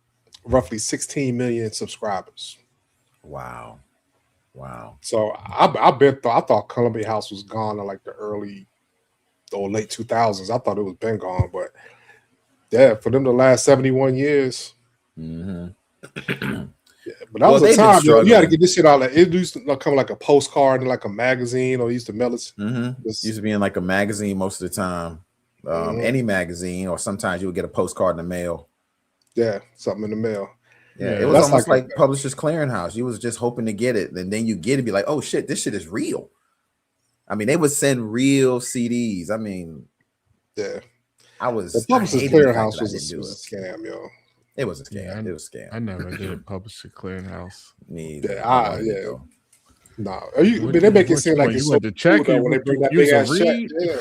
roughly 16 million subscribers. Wow. So I thought Columbia House was gone in like the early or late 2000s. I thought it was been gone, but yeah, for them to last 71 years. Mm-hmm. But that was a time you had to get this shit out. Like, it used to come like a postcard in like a magazine, or used to mail it. Used to be in like a magazine most of the time. Any magazine, or sometimes you would get a postcard in the mail. Yeah, something in the mail. Yeah, it was almost like Publishers Clearinghouse. You was just hoping to get it, and then you get it, be like, oh shit, this shit is real. I mean, they would send real CDs. I mean, yeah, the Publishers Clearinghouse was a scam, yo. It was a scam. It was a scam. I never did a Publishers Clearinghouse. Me either. No, they make it seem like it's so check cool when they bring that big ass check. Yeah.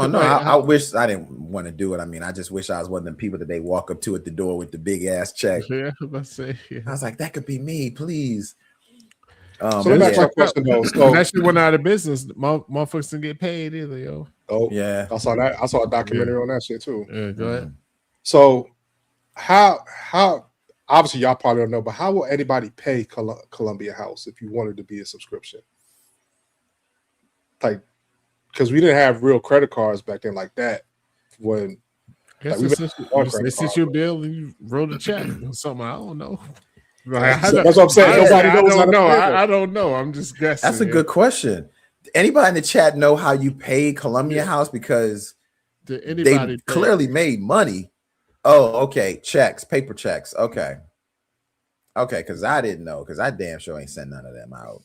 No. I wish I didn't want to do it. I mean, I just wish I was one of them people that they walk up to at the door with the big ass check. Yeah, let's say. Yeah. I was like, that could be me, please. So that's my question though. So actually went out of business. Motherfuckers didn't get paid either, yo. Oh yeah, I saw that. I saw a documentary on that shit too. Yeah, go ahead. So how obviously y'all probably don't know, but how will anybody pay Columbia House if you wanted to be a subscription? Like, because we didn't have real credit cards back then like that. When they sent you a bill and you wrote a check or something. I don't know. That's what I'm saying. Nobody knows how to pay them. I don't know. I'm just guessing. That's a good question. Anybody in the chat know how you paid Columbia House? Because they clearly made money. Oh, okay. Checks, paper checks. Okay, because I didn't know, because I damn sure ain't sent none of them out.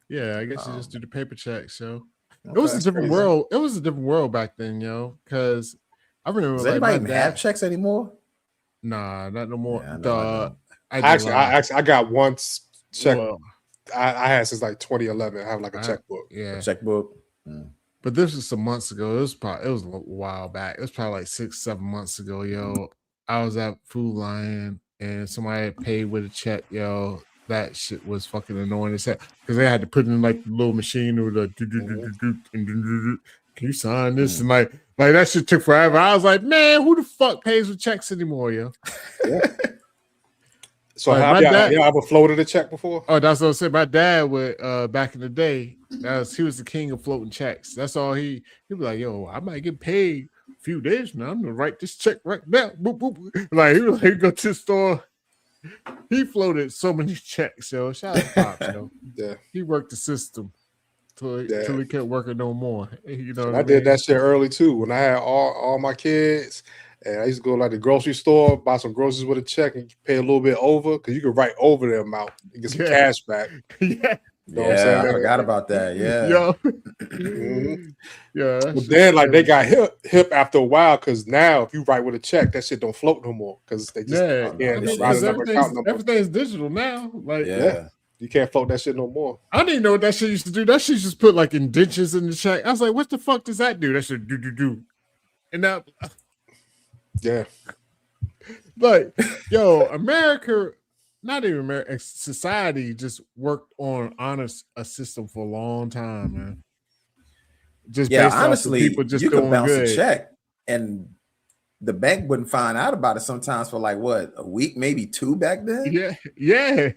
Yeah, I guess you just do the paper checks, yo. It was a different world. It was a different world back then, yo. Because I remember. Does anybody even have checks anymore? Nah, not no more. Yeah, I got one check. Well, I had since like 2011. I have like a checkbook. Yeah, a checkbook. But this was some months ago. It was a while back. It was probably like 6-7 months ago, yo. I was at Food Lion and somebody had paid with a check, yo. That shit was fucking annoying as hell because they had to put in like the little machine or the can you sign this? And like that shit took forever. I was like, man, who the fuck pays with checks anymore, yo? Yeah. So have you ever floated a check before? Oh, that's what I said. My dad would back in the day. He was the king of floating checks. That's all he'd be like, yo, I might get paid a few days now. I'm gonna write this check right now. Boop, boop. Like he was like, go to the store. He floated so many checks, yo. Shout out to Pops, yo. Yeah. He worked the system till he kept working no more. You know, I did that shit early too. When I had all my kids. And I used to go like the grocery store, buy some groceries with a check, and pay a little bit over because you could write over the amount and get some cash back. Yeah, you know what I'm saying? I forgot about that. Yeah, yeah. But then like they got hip after a while because now if you write with a check, that shit don't float no more because they just everything's digital now. Like you can't float that shit no more. I didn't know what that shit used to do. That shit just put like indentures in the check. I was like, what the fuck does that do? That shit do. And now. Yeah, but yo, America, not even America, society just worked on a system for a long time, man. Just honestly, people just you could bounce good. a check, and the bank wouldn't find out about it sometimes for like what, a week, maybe 2 back then. Yeah,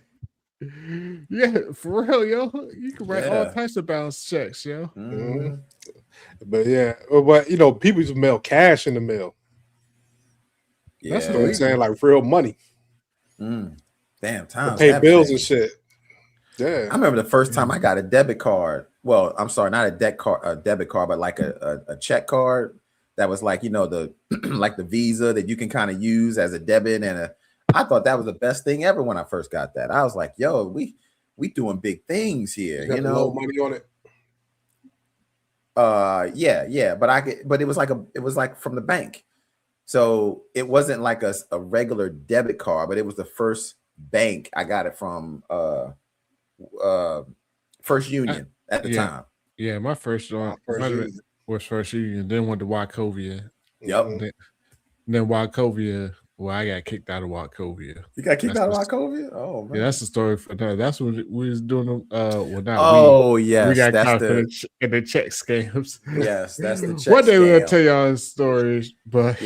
for real, yo. You can write all types of bounce checks, yo. Mm-hmm. But you know, people used to mail cash in the mail. Yeah, that's what I'm saying, like real money. Damn, times pay bills and shit. Yeah, I remember the first time I got a debit card. Well, I'm sorry, not a debit card, but like a check card that was like, you know, the like the Visa that you can kind of use as a debit I thought that was the best thing ever when I first got that. I was like, yo, we doing big things here, you know. Low money on it. Yeah, but it was like from the bank. So it wasn't like a regular debit card, but it was the first bank. I got it from First Union at the time. Yeah, my first one was First Union. Then went to Wachovia. Yep. Then Wachovia. Well, I got kicked out of Wachovia. You got kicked out of Wachovia? Oh man. Yeah, that's the story for that. That's when we was doing yes, we got caught in the check scams. Yes, that's the check. One day we'll tell y'all this story, but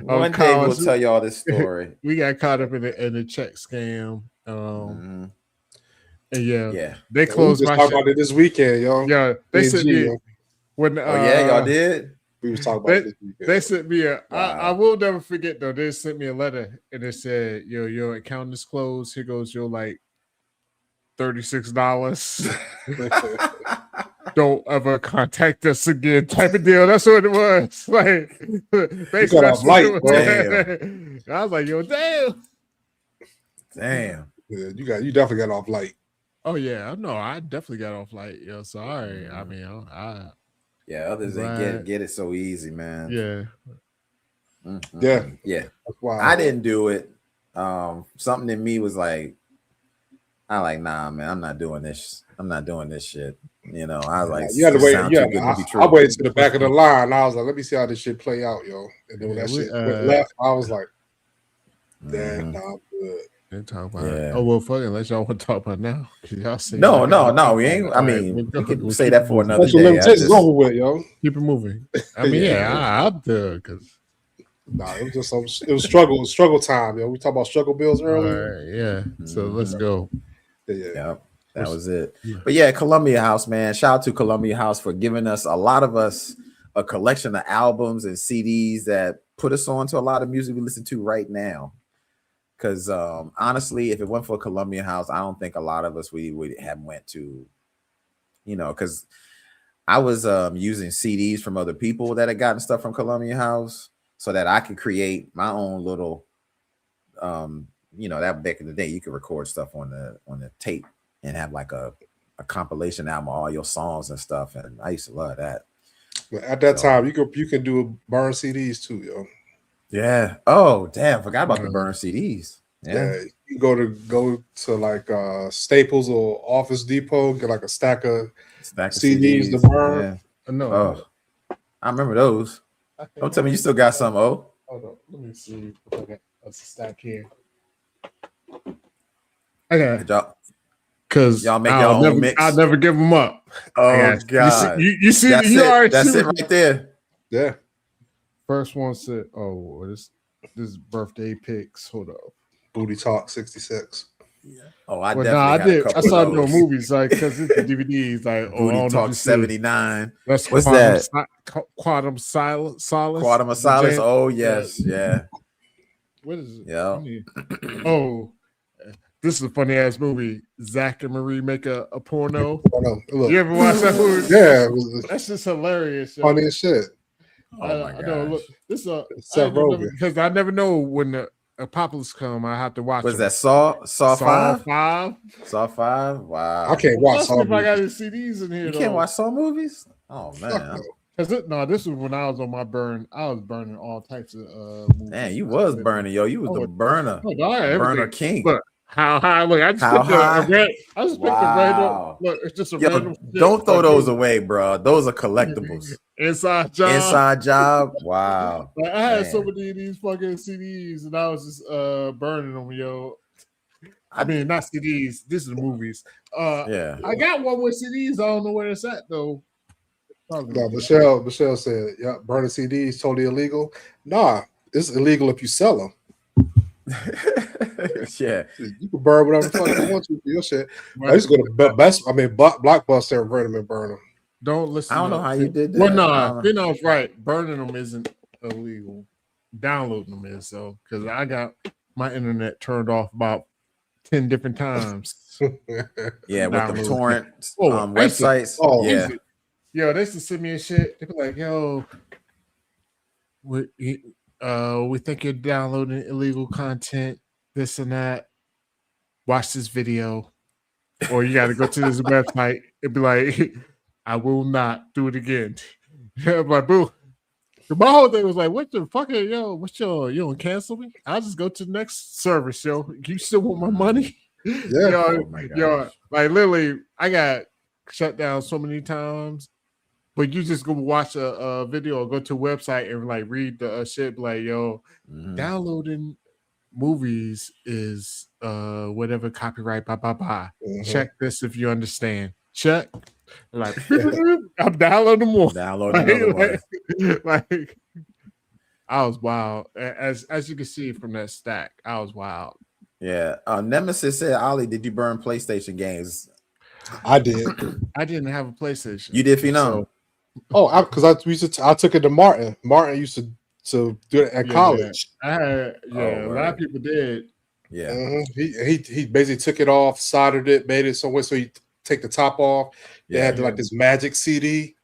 one day we'll tell y'all this story. We got caught up in the check scam. And they closed my shit. About it this weekend, y'all. Yeah, they sent me when. Y'all did. We was talking about this weekend. They sent me I will never forget though. They sent me a letter and it said, your account is closed. Here goes your like $36. Don't ever contact us again, type of deal. That's what it was. Like basically that's what it was. I was like, yo, damn. Yeah, you definitely got off light. Oh yeah, no, I definitely got off light. Yo, sorry. I mean, others ain't get it so easy, man. Yeah. Yeah. I didn't do it. Something in me was like, nah, man, I'm not doing this. I'm not doing this shit. You know, I was like, you had to wait. I waited to the back of the line. I was like, let me see how this shit play out, yo. And then when that shit went left, I was like, damn, nah, I'm good. Talk about it. Oh well, fucking unless y'all want to talk about it now. Y'all say no, we ain't. I mean, we can say that for another day. Over with, yo. Keep it moving. I mean, I'm done because. Nah, it was just it was struggle time, yo. We talked about struggle bills earlier. All right, yeah. So let's go. Yeah, that was it. But yeah, Columbia House, man. Shout out to Columbia House for giving us a collection of albums and CDs that put us on to a lot of music we listen to right now. Because honestly, if it went for Columbia House, I don't think a lot of us we would have went to, because I was using CDs from other people that had gotten stuff from Columbia House so that I could create my own little, that back in the day you could record stuff on the tape and have like a compilation album of all your songs and stuff. And I used to love that. At that time, you can do burn CDs too, yo. Yeah. Oh, damn! Forgot about the burn CDs. Yeah. You go to like Staples or Office Depot, get like a stack of CDs to burn. Yeah. No. Oh, I remember those. Don't tell me you still got some. Oh, hold on. Let me see if I got a stack here. Okay. Because y'all make your own mix. I'll never give them up. Oh God! You see, that's it right there. Yeah. First one said, "Oh, this birthday pics." Hold up. Booty Talk 66. Yeah. Oh, I did. I saw no movies like because it's the DVDs. Like Booty Talk 79. What's that? Quantum Solace. Quantum of Solace. Oh yes, yeah. What is it? Yeah. This is a funny ass movie. Zach and Marie make a porno. Look. You ever watch that movie? Yeah, that's just hilarious. Funny as shit. Oh my god! Look, this because I never know when the apocalypse come. I have to watch. Was that Saw 5? Saw 5. Wow. I can't watch Saw. If I got the CDs in here, you can't watch Saw movies. Oh man. This was when I was on my burn. I was burning all types of movies. Man, you was burning, yo. You was the burner. Burner king. Look, how high? Look, I just picked a red. I just picked a random. Look, it's just a random. Don't throw those away, bro. Those are collectibles. Inside Job. Inside Job. Wow. I had so many of these fucking CDs, and I was just burning them, yo. I mean, not CDs. This is movies. Yeah. I got one with CDs. I don't know where it's at though. No, Michelle said, "Yeah, burning CDs totally illegal." Nah, it's illegal if you sell them. Yeah, you can burn whatever the fuck you want to for your shit. I used to go to Blockbuster and rent them and burn them. Don't listen. I don't know how you did that. Well, no, Pino's right. Burning them isn't illegal. Downloading them is so because I got my internet turned off about 10 different times. Yeah, with the torrent websites. Yeah. Easy. Yo, they used to send me a shit. They be like, "Yo, we think you're downloading illegal content. This and that. Watch this video, or you got to go to this website." It'd be like, "I will not do it again." I'm like, "Boo." My whole thing was like, "What the fuck, yo? What's you don't cancel me? I'll just go to the next service, yo. You still want my money?" Yeah, yo, like literally, I got shut down so many times. But you just go watch a video or go to a website and like read the shit, like, yo, downloading movies is whatever copyright, blah, blah, blah. Check this if you understand. Check. Like, I'm downloading more. Like, I was wild. As you can see from that stack, I was wild. Yeah. Nemesis said, Ollie, did you burn PlayStation games? I did. I didn't have a PlayStation. You did, Phenom? Because I took it to Martin. Martin used to do it at college. A lot of people did. Yeah. He basically took it off, soldered it, made it somewhere so you take the top off. They had like this magic CD.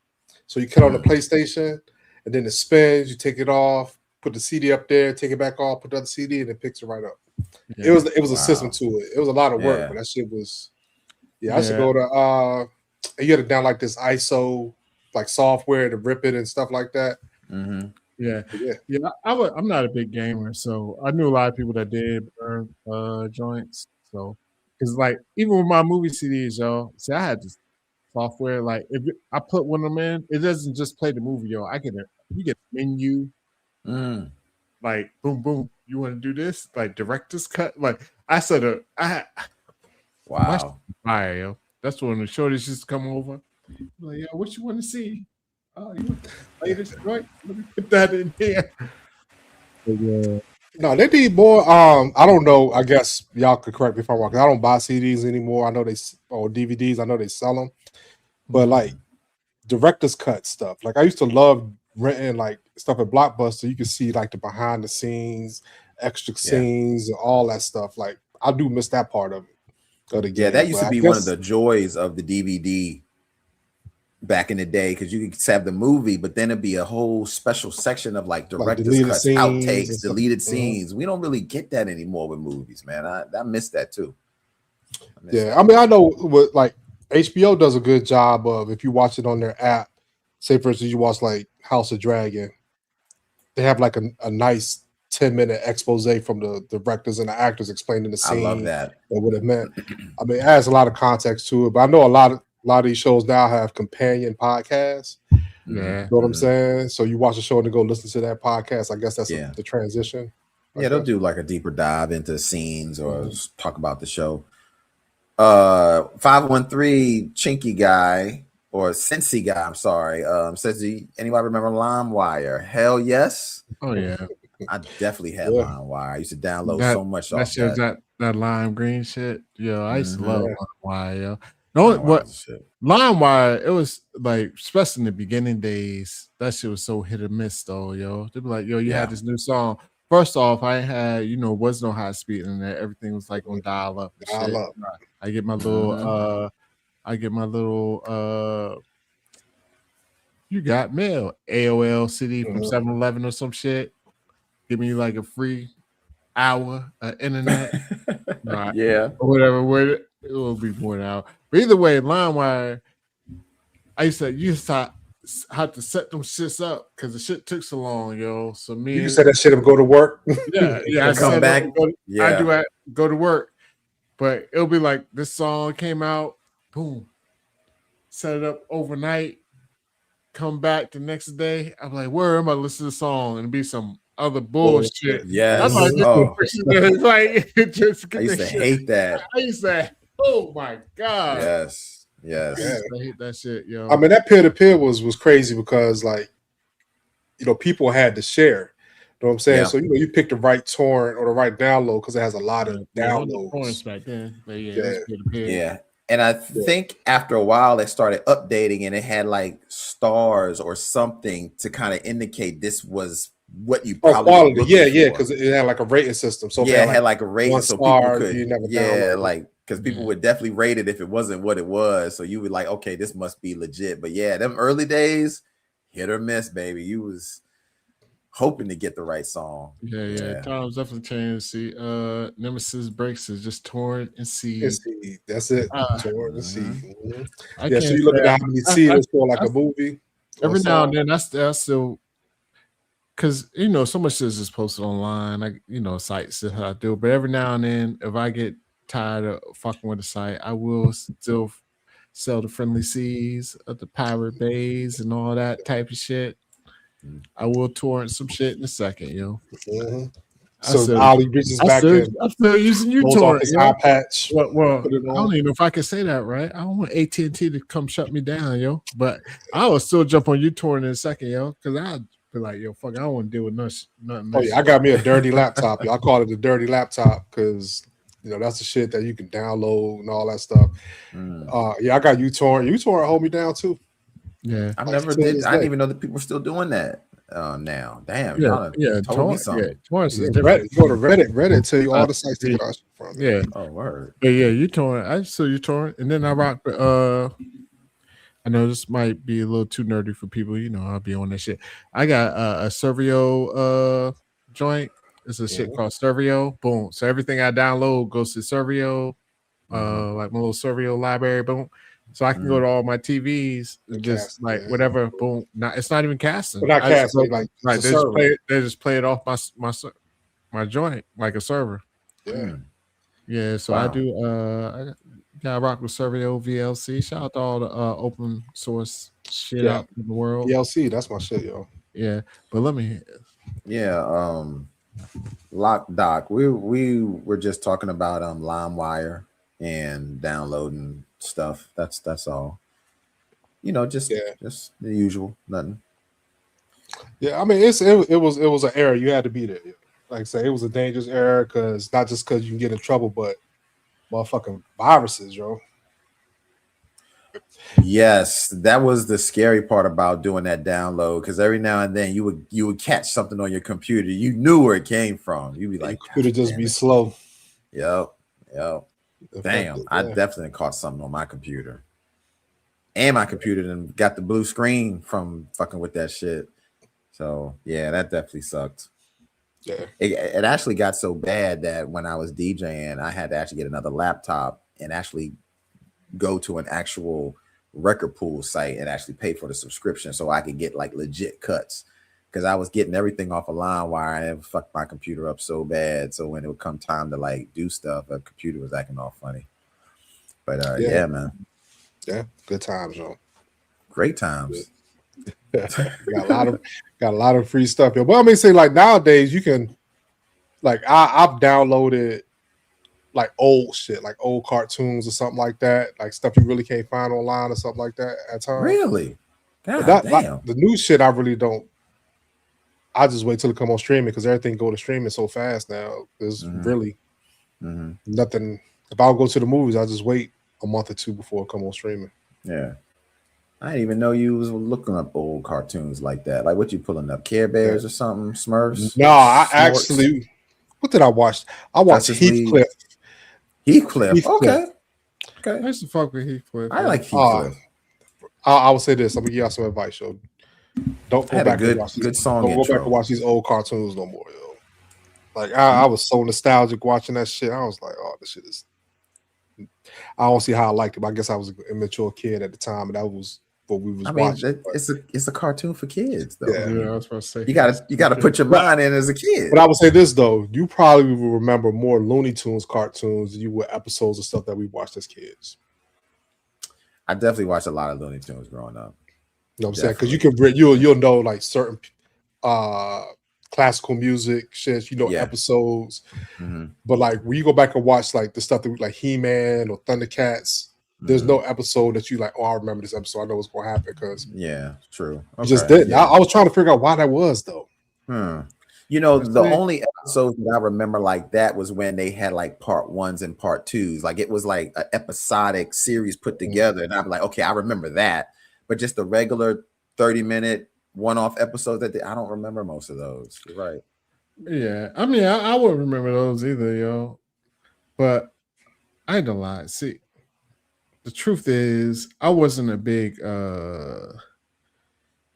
So you cut on the PlayStation and then it spins, you take it off, put the CD up there, take it back off, put the other CD, and it picks it right up. Yeah. It was a system to it. It was a lot of work, but that shit was I should go to you had to download like this ISO like software to rip it and stuff like that. Yeah. I'm not a big gamer, so I knew a lot of people that did burn joints. So because like even with my movie CDs, yo, see, I had this software. Like if I put one of them in, it doesn't just play the movie, yo. You get a menu, like boom, boom. You want to do this, like director's cut. Like I said, wow, fire, yo. That's when the shorties just come over. Like, yo, what you want to see? Oh, you want the latest joint? Let me put that in here. No, they need more. I don't know. I guess y'all could correct me if I'm wrong. I don't buy CDs anymore. I know or DVDs. I know they sell them, but like director's cut stuff. Like I used to love renting like stuff at Blockbuster. You could see like the behind the scenes extra scenes and all that stuff. Like I do miss that part of it. Of the game. Yeah, that used to be one of the joys of the DVD back in the day, because you could have the movie, but then it'd be a whole special section of like director's cuts, outtakes, deleted scenes. We don't really get that anymore with movies, man. I miss that too. I mean, I know what like HBO does a good job of, if you watch it on their app, say for instance you watch like House of Dragon, they have like a nice 10-minute expose from the directors and the actors explaining the scene. I love that. And what it meant. I mean, it adds a lot of context to it, but I know a lot of these shows now have companion podcasts. Yeah. You know what I'm saying? So you watch a show and then go listen to that podcast. I guess that's the transition. Yeah, they'll do like a deeper dive into scenes or talk about the show. 513 Chinky guy or Cincy guy, I'm sorry, says, anybody remember LimeWire? Hell yes. Oh yeah. I definitely had LimeWire. I used to download so much off that lime green shit. Yo, I used to love LimeWire, yo. LimeWire, it was like, especially in the beginning days, that shit was so hit or miss though, yo. They'd be like, yo, you had this new song. First off, I had, was no high speed internet. Everything was like on dial up. I get my little you got mail AOL CD from 7-Eleven or some shit. Give me like a free hour of internet. Yeah. Or whatever. It will be more than an hour. But either way, LimeWire, I used to have to set them shits up because the shit took so long, yo. So you said that shit and go to work. Yeah. I come back. I go to work. But it'll be like this song came out, boom, set it up overnight, come back the next day. I'm like, where am I listening to the song? And it'd be some other bullshit. Yes. I'm like, just I used to hate that. I used to, oh my God. Yes. I used to hate that shit, yo. I mean, that peer-to-peer was crazy because, like, people had to share. You know what I'm saying? So, you pick the right torrent or the right download because it has a lot of downloads. Back then. But yeah. And I think after a while, it started updating and it had like stars or something to kind of indicate this was what you probably quality. Yeah, because it had like a rating system. So it had like a rating, so people could, download. Because people would definitely rate it if it wasn't what it was. So you would like, okay, this must be legit. But yeah, them early days, hit or miss, baby. You was hoping to get the right song. Yeah. Times definitely changed. See, Nemesis Breaks is just torn and seed. That's it. Torn and seed. So you look at how many seeds for like a movie. Every now and then, I still, because so much is just posted online. Sites that I do, but every now and then, if I get tired of fucking with the site, I will still sell the friendly seas of the pirate bays and all that type of shit. I will torrent some shit in a second, yo. So Ollie reaches back in. I'm still using uTorrent. His eye patch. Well, I don't even know if I can say that right. I don't want AT&T to come shut me down, yo. But I will still jump on uTorrent in a second, yo, because I'd be like, yo, fuck, I don't want to deal with nothing. Oh yeah, I got me a dirty laptop. I call it a dirty laptop because that's the shit that you can download and all that stuff. I got uTorrent. uTorrent hold me down too. Yeah, I didn't even know that people were still doing that now. Damn, told me something. Torrent is different. Go to Reddit tell you all the sites to get our shit from. Yeah. Oh, word. But yeah, uTorrent. I still uTorrent, and then I rock. I know this might be a little too nerdy for people. I'll be on that shit. I got a Servio joint. It's a shit called Servio. Boom. So everything I download goes to Servio. Like my little Servio library. Boom. So I can go to all my TVs and just like whatever, boom. It's not even casting. But not casting, they just play it off my joint like a server. Yeah. So I do. I rock with Servio VLC. Shout out to all the open source shit out in the world. VLC, that's my shit, yo. Yeah, but let me. Yeah. Lock Doc. We were just talking about LimeWire and downloading stuff. That's all. Just the usual, nothing. Yeah, I mean it was an error. You had to be there. Like I say, it was a dangerous error because not just because you can get in trouble, but motherfucking viruses, yo. Yes, that was the scary part about doing that download, because every now and then you would catch something on your computer. You knew where it came from. You'd be like, you could just damn be it. slow. Yep. Damn, I definitely caught something on my computer. And my computer then got the blue screen from fucking with that shit. So yeah, that definitely sucked. Yeah. It actually got so bad that when I was DJing, I had to actually get another laptop and actually go to an actual record pool site and actually pay for the subscription so I could get like legit cuts, because I was getting everything off a line wire and fucked my computer up so bad. So when it would come time to like do stuff, the computer was acting all funny. But yeah, man. Yeah, good times, yo. Great times. got a lot of free stuff. Yo. Well, I mean, say like nowadays you can, like I've downloaded like old shit, like old cartoons or something like that, like stuff you really can't find online or something like that at times. Really? God damn. Like, the new shit I really don't. I just wait till it come on streaming, because everything go to streaming so fast now. There's really nothing. If I'll go to the movies, I just wait a month or two before it come on streaming. Yeah. I didn't even know you was looking up old cartoons like that. Like, what you pulling up? Care Bears or something? Smurfs? No, I actually. What did I watch? I watched Heathcliff. Heathcliff. Okay. I used to fuck with Heathcliff. I like Heathcliff. I will say this. I'm gonna give y'all some advice, yo. Don't go back and watch good song. Don't go back and watch these old cartoons no more, yo. Like I was so nostalgic watching that shit. I was like, oh, this shit is. I don't see how I liked it, but I guess I was an immature kid at the time, and that was what we was watching. It's a cartoon for kids, though. Yeah, I was about to say. You gotta put your mind in as a kid. But I would say this though, you probably will remember more Looney Tunes cartoons than you would episodes of stuff that we watched as kids. I definitely watched a lot of Looney Tunes growing up. You know what I'm saying? Because you'll know like certain classical music shit, episodes. But like when you go back and watch like the stuff that we like He-Man or Thundercats, there's no episode that you like, oh, I remember this episode. I know what's gonna happen, because true. Okay. Just didn't. Yeah. I was trying to figure out why that was though. You know, the only episodes that I remember like that was when they had like part 1s and part 2s. Like it was like an episodic series put together, and I'm like, okay, I remember that. But just the regular 30-minute one-off episodes I don't remember most of those. You're right. Yeah, I mean, I wouldn't remember those either, yo. But I ain't gonna lie. See, the truth is, I wasn't a big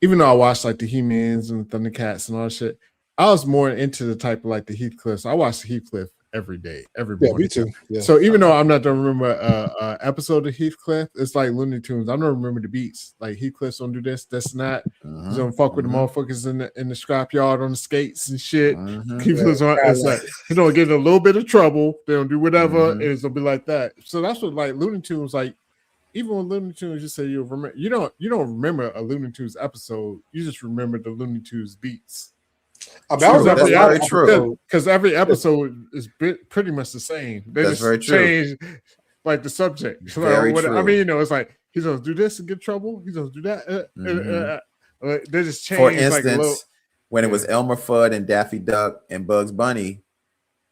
even though I watched like the He-Mans and the Thundercats and all that shit, I was more into the type of like the Heathcliff. I watched the Heathcliff every day, every morning. Me too. Yeah. So even though I'm not gonna remember a episode of Heathcliff, it's like Looney Tunes. I don't remember the beats. Like Heathcliff's gonna do this, that's not. He's gonna fuck with the motherfuckers in the scrapyard on the skates and shit. Heathcliff's on. It's like he's gonna get in a little bit of trouble. They don't do whatever, and it's gonna be like that. So that's what like Looney Tunes like. Even when Looney Tunes, you say you remember. You don't remember a Looney Tunes episode. You just remember the Looney Tunes beats. That's very true. Because every episode is pretty much the same. They That's just change like the subject. Very true. I mean, it's like he's gonna do this and get trouble. He's gonna do that. They just change. For instance, when it was Elmer Fudd and Daffy Duck and Bugs Bunny,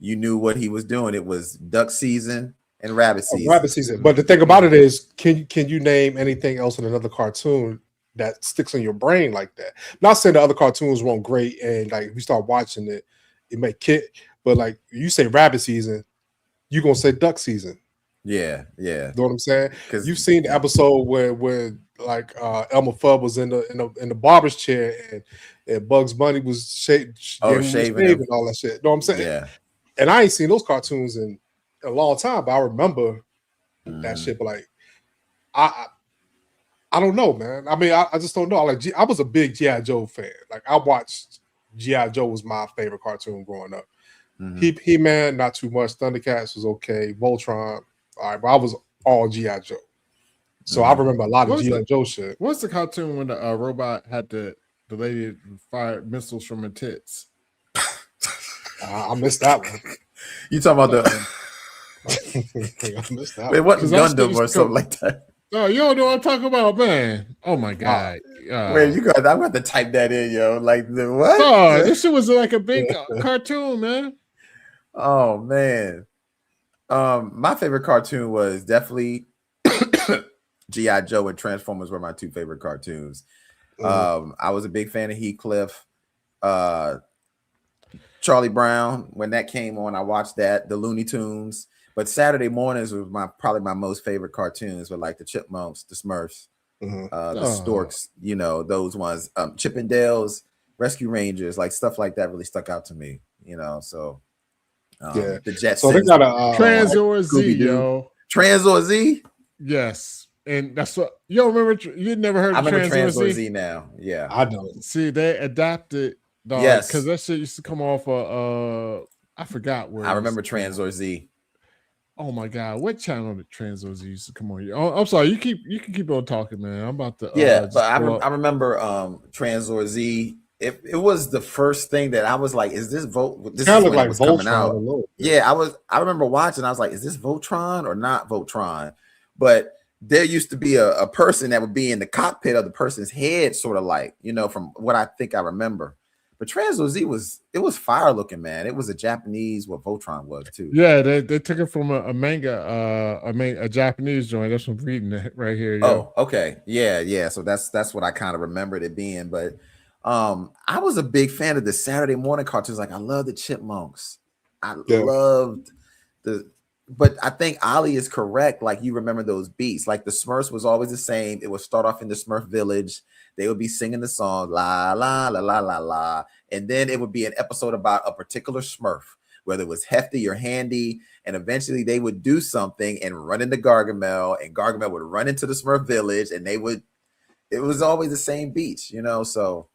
you knew what he was doing. It was duck season and rabbit season. But the thing about it is, can you name anything else in another cartoon that sticks in your brain like that? Not saying the other cartoons weren't great, and like if you start watching it may kick, but like you say rabbit season, you're gonna say duck season. Yeah. You know what I'm saying? Because you've seen the episode where like Elmer Fudd was in the barber's chair and Bugs Bunny was shaving and all that shit. You know what I'm saying? Yeah. And I ain't seen those cartoons in a long time, but I remember that shit. But like I don't know, man. I mean, I just don't know. I was a big G.I. Joe fan. Like I watched G.I. Joe was my favorite cartoon growing up. He-Man, not too much. Thundercats was okay. Voltron, all right, but I was all G.I. Joe. So I remember a lot of G.I. Joe shit. What's the cartoon when the robot had the lady fire missiles from her tits? I missed that one. You talking about the? I missed that. It wasn't Gundam or something like that. Oh, you don't know what I'm talking about, man. Oh my god. Wait, you got? I'm going to type that in, yo. Like the what? Oh, this shit was like a big cartoon, man. G.I. Joe and Transformers were my two favorite cartoons. I was a big fan of Heathcliff. Charlie Brown, when that came on, I watched that. The Looney Tunes. But Saturday mornings was probably my most favorite cartoons, with like the Chipmunks, the Smurfs, the Storks, you know, those ones. Chippendales, Rescue Rangers, like stuff like that really stuck out to me, you know. So the Jetsons. So they got a Transor Z, yo. Transor Z? Yes. And that's what you don't remember. You never heard of Transor Z now. Yeah. I don't. See, they adapted. Yes. Because that shit used to come off I forgot where. I remember Transor Z. Oh my God, what channel did Transor Z used to come on? Oh, I'm sorry, you can keep on talking, man. I'm about to but I remember Transor Z. It was the first thing that I was like, is this Volt? This kind of like Voltron coming out. Yeah, I remember watching, I was like, is this Voltron or not Voltron? But there used to be a person that would be in the cockpit of the person's head, sort of like, you know, from what I think I remember. But Transor Z was fire looking, man. It was a Japanese, what Voltron was too. Yeah, they took it from a manga, a Japanese joint. That's what I'm reading it right here. Oh, okay, yeah. So that's what I kind of remembered it being. But I was a big fan of the Saturday morning cartoons. Like I love the Chipmunks. I loved but I think Ollie is correct. Like you remember those beats. Like the Smurfs was always the same. It would start off in the Smurf village. They would be singing the song la la la la la la, and then it would be an episode about a particular Smurf, whether it was Hefty or Handy, and eventually they would do something and run into Gargamel, and Gargamel would run into the Smurf village, and it was always the same beats, you know. So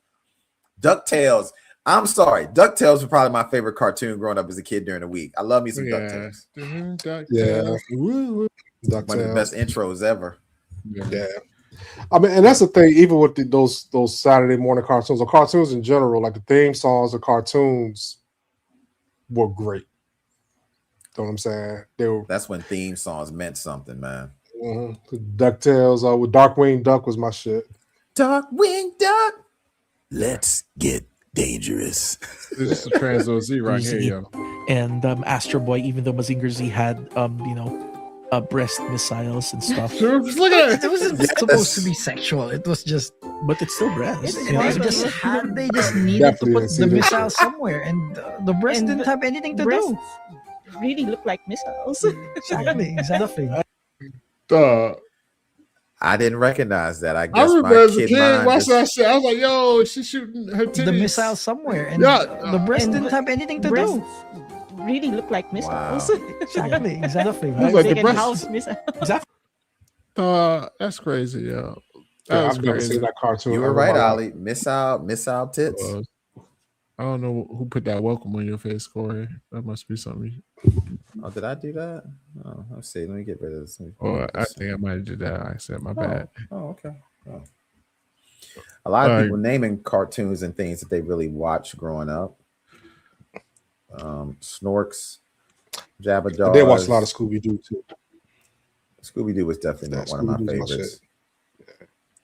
DuckTales. I'm sorry, DuckTales was probably my favorite cartoon growing up as a kid during the week. I love me some DuckTales. DuckTales. One of the best intros ever. Yeah. I mean, and that's the thing, even with those Saturday morning cartoons or cartoons in general, like the theme songs of cartoons were great. You know what I'm saying? That's when theme songs meant something, man. DuckTales with Darkwing Duck was my shit. Darkwing Duck. Let's get dangerous. This is the Transor Z right here, yo. And Astro Boy, even though Mazinger Z had breast missiles and stuff. Look at it. It wasn't supposed to be sexual. It was just, but it's still breast. They just needed to put the missile somewhere, and the breast didn't have anything to do. Really look like missiles. Exactly. I didn't recognize that. I guess I remember as a kid watching that shit. I was like, yo, she's shooting her titties. The missile somewhere, and the breast didn't have anything to do. Really look like missiles. Wow. Exactly. Like the breast. House missiles. Exactly. That's crazy, yo. I've never seen that cartoon. You were right, Ollie. Missile tits. I don't know who put that welcome on your face, Corey. That must be something. Oh, did I do that? Oh, let's see. Let me get rid of this. I think I might have did that. I said my bad. Oh, okay. Oh. A lot of people naming cartoons and things that they really watched growing up. Snorks, Jabba Jaws. They watched a lot of Scooby Doo too. Scooby Doo was definitely one of my favorites.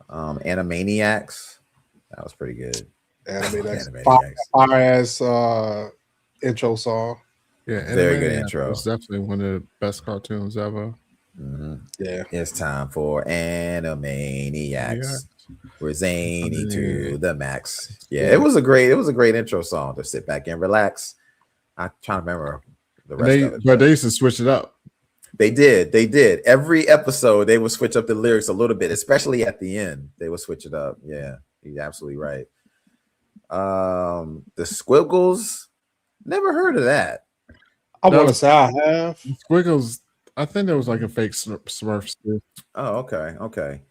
Animaniacs, that was pretty good. Animaniacs. Fire-ass intro song. Yeah, very good intro. It's definitely one of the best cartoons ever. Mm-hmm. Yeah, it's time for Animaniacs. We're zany to the max. Yeah, it was a great intro song to sit back and relax. I'm trying to remember the rest of it. But they used to switch it up. They did. Every episode, they would switch up the lyrics a little bit, especially at the end. They would switch it up. Yeah, you're absolutely right. The Squiggles, never heard of that. I want to say I have. Squiggles, I think there was like a fake Smurfs. Oh, okay.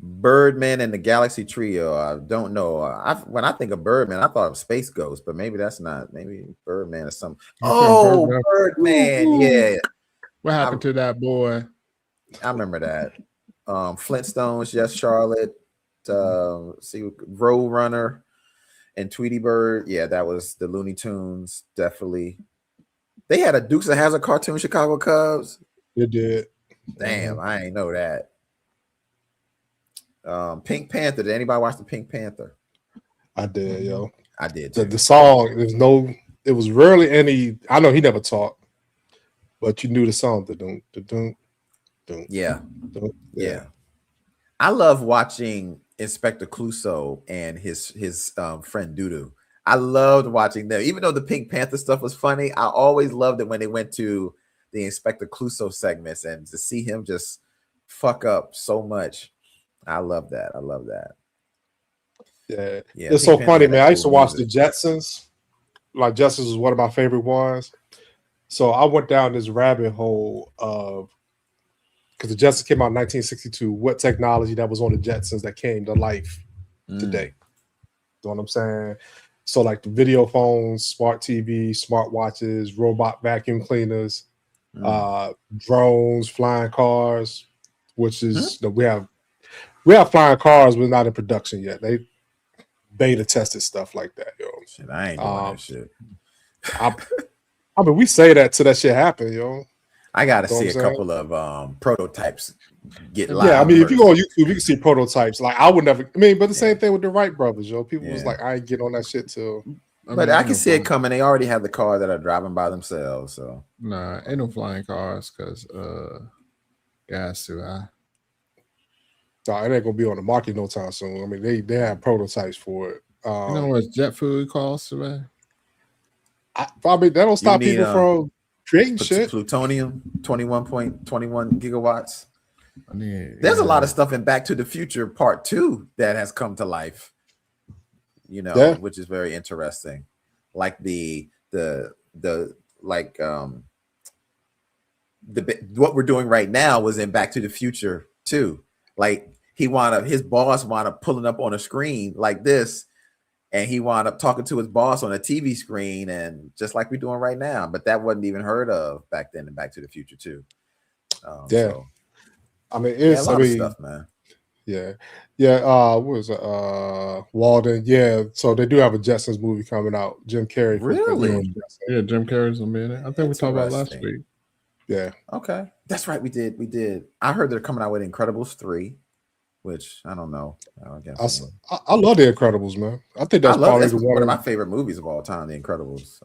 Birdman and the Galaxy Trio. I don't know. When I think of Birdman, I thought of Space Ghost, but maybe that's not. Maybe Birdman is something. Oh, Birdman. Yeah. What happened to that boy? I remember that. Flintstones, Yes, Charlotte. Road Runner and Tweety Bird. Yeah, that was the Looney Tunes. Definitely. They had a Dukes of Hazzard cartoon, Chicago Cubs. They did. Damn, I ain't know that. Pink Panther. Did anybody watch the Pink Panther? I did, yo. I did too. The song, it was rarely any. I know he never talked, but you knew the song. Yeah. I love watching Inspector Clouseau and his friend Dudu. I loved watching them, even though the Pink Panther stuff was funny. I always loved it when they went to the Inspector Clouseau segments and to see him just fuck up so much. I love that. I love that. Yeah. It's so funny, man. I used to watch the Jetsons. Like Jetsons was one of my favorite ones. So I went down this rabbit hole of, because the Jetsons came out in 1962, what technology that was on the Jetsons that came to life today. You know what I'm saying? So like the video phones, smart TV, smart watches, robot vacuum cleaners, drones, flying cars, which is we have flying cars, but not in production yet. They beta tested stuff like that, yo. Shit, I ain't doing that shit. I mean, we say that till that shit happen, yo. I gotta see a couple of prototypes get live. Yeah, I mean, if you go on YouTube, you can see prototypes. Like I would never. I mean, but the same thing with the Wright brothers, yo. People was like, I ain't get on that shit till. But I can see it coming. They already have the cars that are driving by themselves. So nah, ain't no flying cars because gas too high. No, it ain't gonna be on the market no time soon. I mean, they have prototypes for it. You know what jet food costs, man? I mean, that don't stop people from creating shit. Plutonium, 21.21 gigawatts. There's a lot of stuff in Back to the Future Part 2 that has come to life. You know, which is very interesting. Like what we're doing right now was in Back to the Future too. Like his boss wound up pulling up on a screen like this, and he wound up talking to his boss on a TV screen, and just like we're doing right now. But that wasn't even heard of back then in Back to the Future too. So, I mean, it's a lot of stuff, man. Yeah. What was it? Walden. Yeah. So they do have a Jetsons movie coming out. Jim Carrey. Really? Yeah, Jim Carrey's gonna be in it. I think we talked about last week. Yeah. Okay. That's right. We did. I heard they're coming out with Incredibles 3, which I don't know. I guess I love the Incredibles, man. I think that's probably one of my favorite movies of all time, The Incredibles.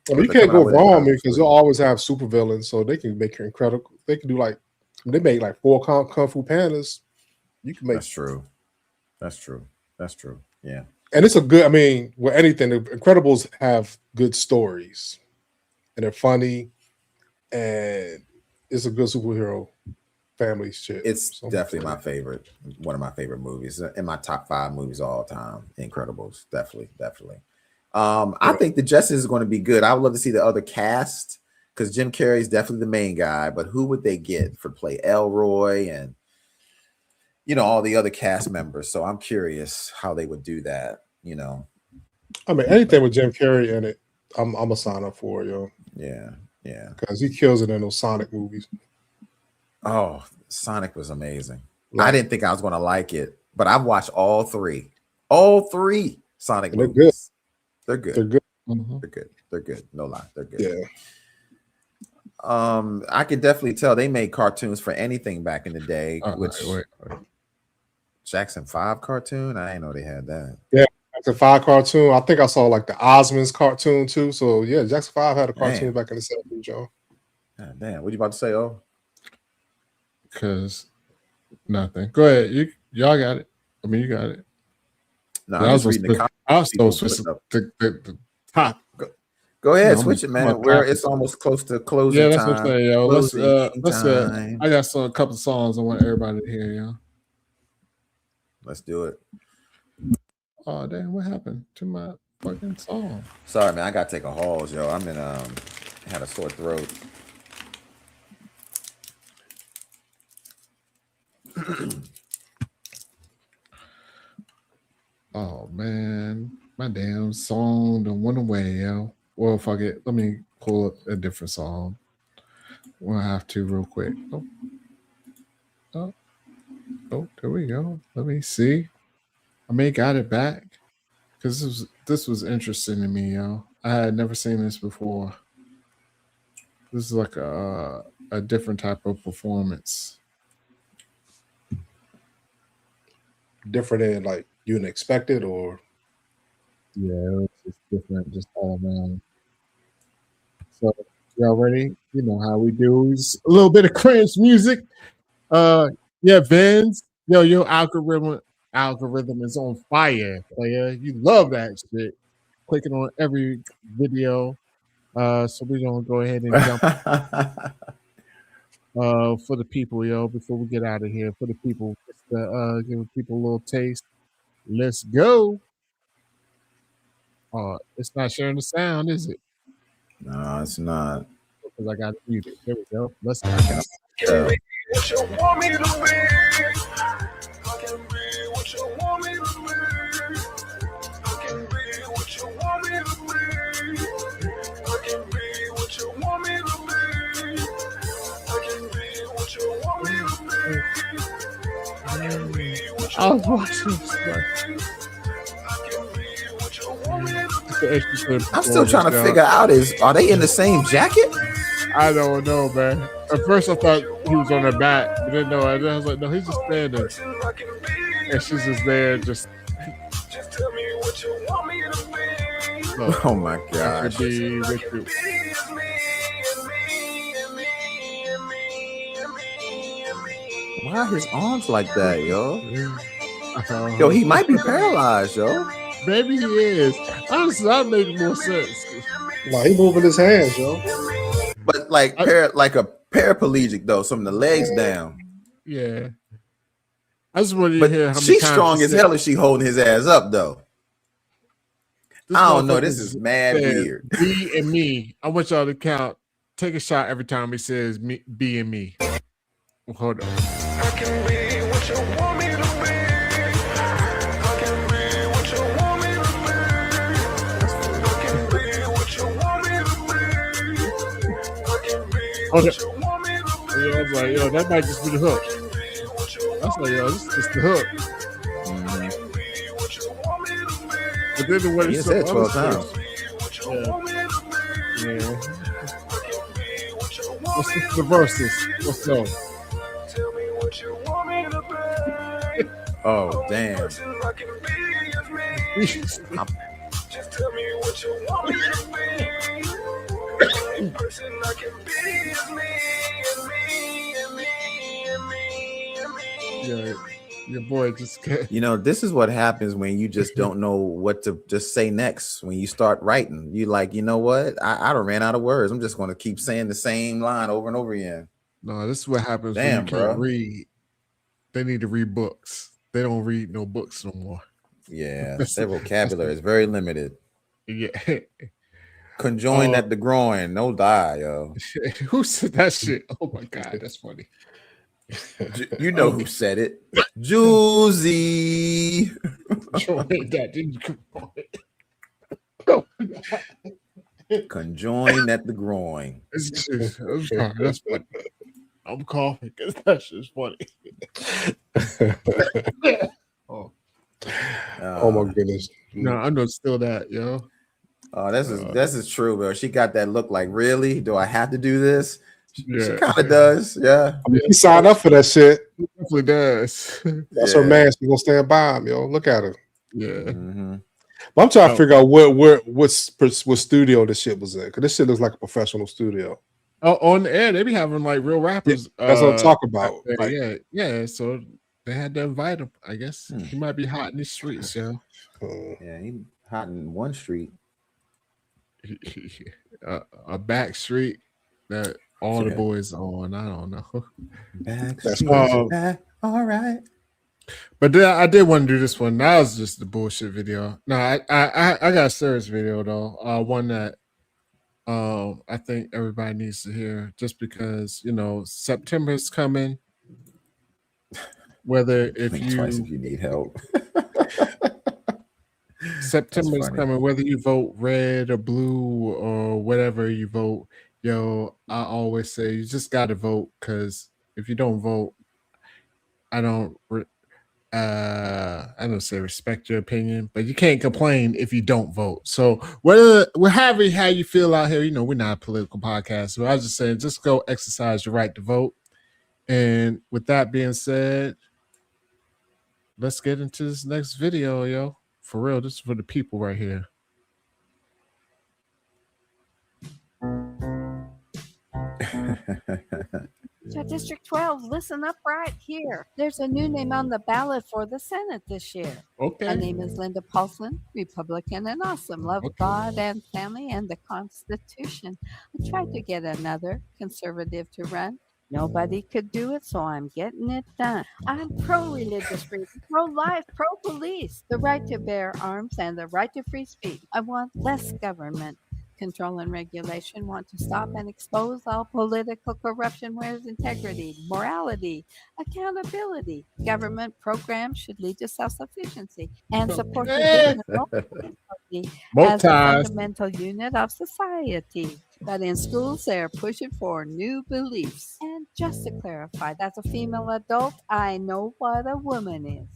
You can't go wrong because they'll always have supervillains, so they can make your incredible. They can do they make like 4 Kung Fu Pandas. You can make. That's true. Yeah. And it's a good. I mean, with anything, the Incredibles have good stories, and they're funny, and it's a good superhero family shit. It's definitely my favorite. One of my favorite movies in my top 5 movies of all time. Incredibles, definitely. I think the Jetsons is going to be good. I would love to see the other cast because Jim Carrey is definitely the main guy. But who would they get for play Elroy and all the other cast members? So I'm curious how they would do that. I mean, anything with Jim Carrey in it, I'm a sign up for it, yo. Yeah. Because he kills it in those Sonic movies. Oh, Sonic was amazing. I didn't think I was going to like it, but I've watched all three Sonic movies. They're good. Mm-hmm. They're good. No lie, they're good. Yeah. I could definitely tell they made cartoons for anything back in the day. Wait. Jackson 5 cartoon? I didn't know they had that. Yeah, Jackson 5 cartoon. I think I saw like the Osmonds cartoon too. So yeah, Jackson 5 had a cartoon back in the 70s, Joe. God damn, what you about to say? Oh, because nothing. Go ahead. Y'all got it. I mean, you got it. No, I was reading the comments. I was switch the top. Go ahead, switch it, man. It's almost close to closing time. Yeah, that's what I'm saying, yo. Let's I got a couple of songs I want everybody to hear, yo. Let's do it. Oh damn, what happened to my fucking song? Sorry, man. I gotta take a halls, yo. I'm in had a sore throat. Oh man, my damn song done went away, yo. Well, fuck it. Let me pull up a different song. We'll have to real quick. Oh, there we go. Let me see. I may got it back because this was interesting to me, yo. I had never seen this before. This is like a different type of performance. Different than like you didn't expect it, or yeah, it was just different, just all around. So y'all ready? You know how we do. It's a little bit of cringe music. Yeah, Vince. Yo, your algorithm is on fire, player. You love that shit. Clicking on every video. So we're gonna go ahead and jump for the people, yo, before we get out of here. For the people, just to give people a little taste. Let's go. It's not sharing the sound, is it? No, it's not. Because I got to mute it. There we go. Let's go. What you want me to be? I can be what you want me to be. I can be what you want me to be. I can be what you want me to be. I can be what you want me to be. I can be what you want me to be. I can be what you want me to be. I'm still trying to figure out are they in the same jacket? I don't know, man. At first I thought he was on her back, but then no, I was like, no, he's just standing. And she's just there, just tell me what you want me to be. Oh my gosh. Why are his arms like that, yo? Yo, he might be paralyzed, yo. Maybe he is. Honestly, that makes more sense. Like he moving his hands, yo. But like a paraplegic though, from the legs down. Yeah. I just wanted to hear how many she's times strong as hell if she holding his ass up though. I don't know. This is mad weird. B and me. I want y'all to count. Take a shot every time he says me, B and me. Hold on. I can be what you want me to be. I can be what you want me to be. I can be what you want me to be. I can be what you want me to be. I was like, yo, that might just be the hook. I was like, yo, this is just the hook. But then when he said 12 times. Yeah. What's the verses? What's up? Oh, damn. Just tell me what you want me to be. The person I can be is me. Yeah, your boy just can't. You know, this is what happens when you just don't know what to just say next. When you start writing, you like, you know what? I done ran out of words. I'm just going to keep saying the same line over and over again. No, this is what happens when you can't read. They need to read books. They don't read no books no more. Yeah, their vocabulary is very limited. Yeah. Conjoined at the groin, no die, yo. Who said that shit? Oh my god, that's funny. You know who said it? Juicy. That didn't conjoined at the groin. That's funny. I'm coughing because that shit's funny. Oh my goodness. No, I know still that, yo. Oh, this is true, bro. She got that look like, really? Do I have to do this? Yeah. She kind of does, yeah. I mean, he signed up for that shit. He definitely does. That's her man. She's gonna stand by him, yo. Look at her. Yeah. Mm-hmm. But I'm trying to figure out what studio this shit was in, because this shit looks like a professional studio. Oh, on the air, they be having like real rappers. Yeah, that's what I'm talking about. Like, yeah. So they had to invite him. I guess he might be hot in the streets, yo. Yeah, he hot in one street. A back street that all the boys on. I don't know. Back street, back. All right. But I did want to do this one. That was just the bullshit video. No, I got a serious video though. One that I think everybody needs to hear, just because September is coming. Whether if you need help. September is coming, whether you vote red or blue or whatever you vote, I always say you just got to vote, because if you don't vote, I don't say respect your opinion, but you can't complain if you don't vote. So however how you feel out here, we're not a political podcast. So I was just saying, just go exercise your right to vote. And with that being said, let's get into this next video, yo. For real, this is for the people right here. So District 12, listen up right here. There's a new name on the ballot for the Senate this year. Okay. My name is Linda Paulson, Republican and awesome. Love God and family and the Constitution. I tried to get another conservative to run. Nobody could do it, so I'm getting it done. I'm pro-religious freedom, pro-life, pro-police, the right to bear arms and the right to free speech. I want less government control and regulation, want to stop and expose all political corruption, where's integrity, morality, accountability. Government programs should lead to self-sufficiency and support the as a fundamental unit of society. But in schools, they're pushing for new beliefs. And just to clarify, as a female adult, I know what a woman is.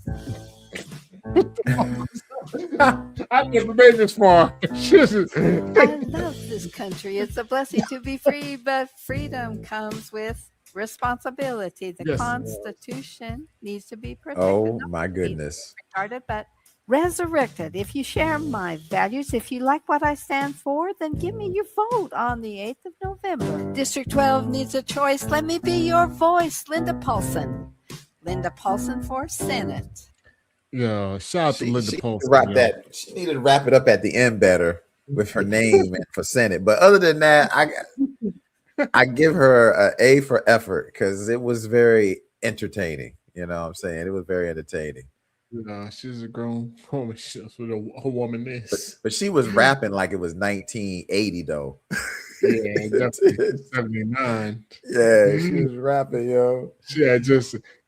I never made this far. I love this country. It's a blessing to be free, but freedom comes with responsibility. The Constitution needs to be protected. Oh my goodness. Retarded, but resurrected. If you share my values, if you like what I stand for, then give me your vote on the 8th of November. District 12 needs a choice. Let me be your voice, Linda Paulson. Linda Paulson for Senate. Yeah, shout out to Linda Paulson. She needed to wrap it up at the end better with her name and for Senate. But other than that, I give her an A for effort because it was very entertaining. You know what I'm saying? It was very entertaining. She's a grown woman. That's what a woman is. But she was rapping like it was 1980 though. Yeah, definitely 79. Yeah, she was rapping, yo.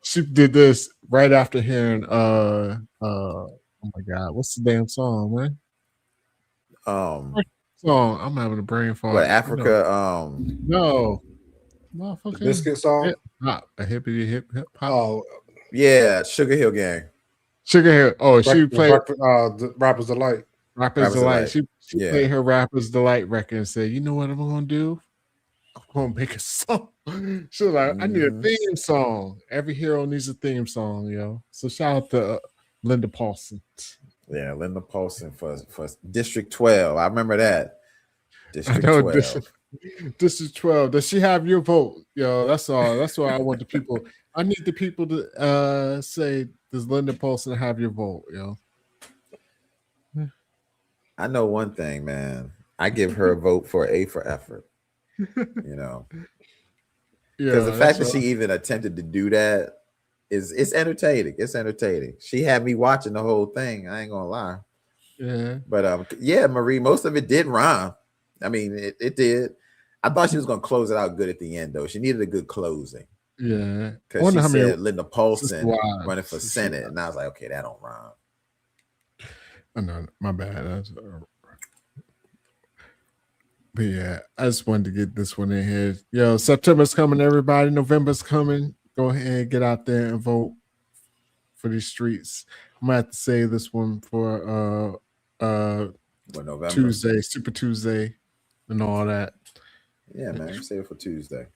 She did this right after hearing oh my god, what's the damn song, man? Song, I'm having a brain fart. What, Africa? No. Motherfucker. Biscuit song? A hip hop. Oh yeah, Sugar Hill Gang. Sugar Hill. Oh, she played Rapper's Delight. Rapper's Delight. She played her Rapper's Delight record and said, "You know what I'm gonna do? I'm gonna make a song." She was like, "I need a theme song. Every hero needs a theme song, yo." So shout out to Linda Paulson. Yeah, Linda Paulson for District 12. I remember that. District 12. District 12. Does she have your vote? Yo, that's all. That's why I want the people. I need the people to say, does Linda Paulson have your vote, yo? I know one thing, man. I give her a vote for A for effort. You know. Because the fact that she even attempted to do that it's entertaining. It's entertaining. She had me watching the whole thing. I ain't gonna lie. Yeah. But Marie, most of it did rhyme. I mean, it did. I thought she was gonna close it out good at the end, though. She needed a good closing. Yeah. Because she said Linda Paulson running for Senate, and I was like, okay, that don't rhyme. Oh, no, my bad. But yeah, I just wanted to get this one in here. Yo, September's coming, everybody. November's coming. Go ahead and get out there and vote for these streets. I'm gonna have to save this one for November? Tuesday, Super Tuesday, and all that. Yeah, man. Save it for Tuesday.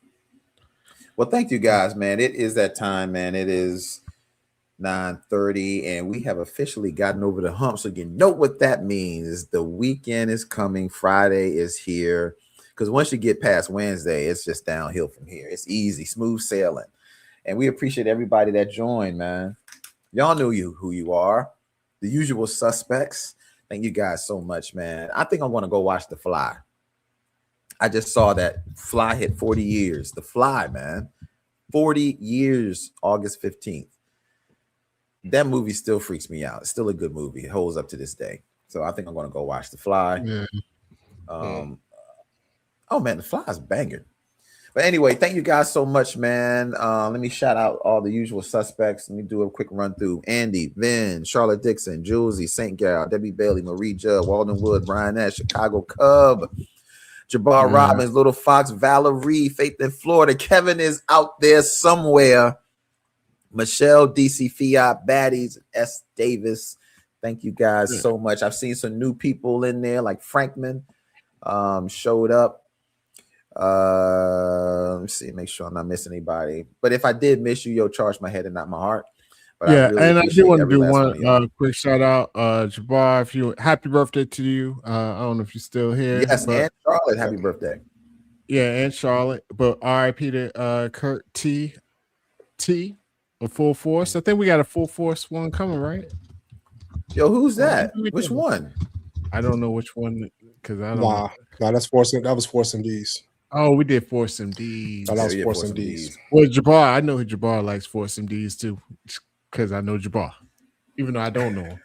Well, thank you guys, man. It is that time, man. It is 9:30, and we have officially gotten over the hump. So you know what that means. The weekend is coming. Friday is here. Because once you get past Wednesday, it's just downhill from here. It's easy, smooth sailing. And we appreciate everybody that joined, man. Y'all know who you are. The usual suspects. Thank you guys so much, man. I think I'm going to go watch The Fly. I just saw that Fly hit 40 years. The Fly, man. 40 years, August 15th. That movie still freaks me out. It's still a good movie. It holds up to this day. So I think I'm going to go watch The Fly. Yeah. Oh, man, The Fly is banging. But anyway, thank you guys so much, man. Let me shout out all the usual suspects. Let me do a quick run through. Andy, Vin, Charlotte Dixon, Julesy, St. Gal, Debbie Bailey, Marie Judd, Walden Wood, Brian Nash, Chicago Cub, Jabbar Robbins, Little Fox, Valerie, Faith in Florida. Kevin is out there somewhere. Michelle, DC Fiat, Baddies, S. Davis. Thank you guys so much. I've seen some new people in there, like Frankman showed up. Let me see, make sure I'm not missing anybody. But if I did miss you, charge my head and not my heart. But yeah, I do want to do one quick shout out. Jabbar, if you happy birthday to you. I don't know if you're still here. Yes, and Charlotte, happy birthday. Yeah, and Charlotte. But R.I.P. to Kurt T. A full force. I think we got a full force one coming, right? Yo, who's that? Which one? I don't know which one because I don't know. Nah, that's forcing. That was forcing D's. Oh, we did Force MDs. No, that was Force MDs. Well, Jabbar, I know who Jabbar likes Force MDs too, because I know Jabbar, even though I don't know him.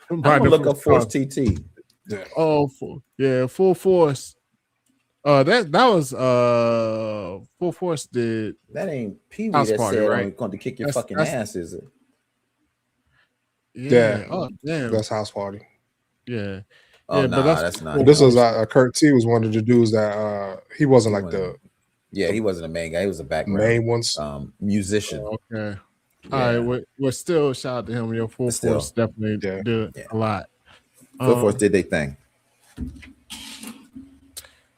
I'm gonna look up Force TT. Yeah. Oh, Full Force. That was Full Force did. That ain't Pee Wee that Party, said right? I'm going to kick your fucking ass, is it? Yeah. Oh, damn. That's House Party. Yeah. Oh, yeah, no, but that's not. Well, this was Kurt T was one of the dudes that he wasn't like the. Yeah, he wasn't a main guy. He was a background main ones. Musician. Okay. Yeah. All right. We're still shout out to him. Your Full Force definitely did a lot. Full Force did their thing.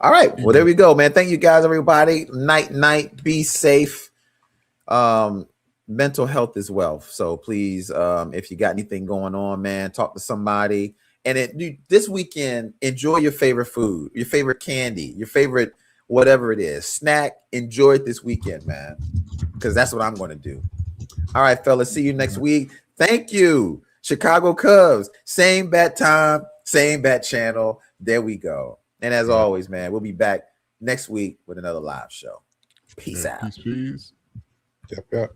All right. Well, there we go, man. Thank you guys, everybody. Night. Be safe. Mental health is wealth. So please, if you got anything going on, man, talk to somebody. And this weekend, enjoy your favorite food, your favorite candy, your favorite whatever it is. Snack, enjoy it this weekend, man. Because that's what I'm going to do. All right, fellas. See you next week. Thank you. Chicago Cubs. Same bat time, same bat channel. There we go. And as always, man, we'll be back next week with another live show. Peace out. Peace. Yep.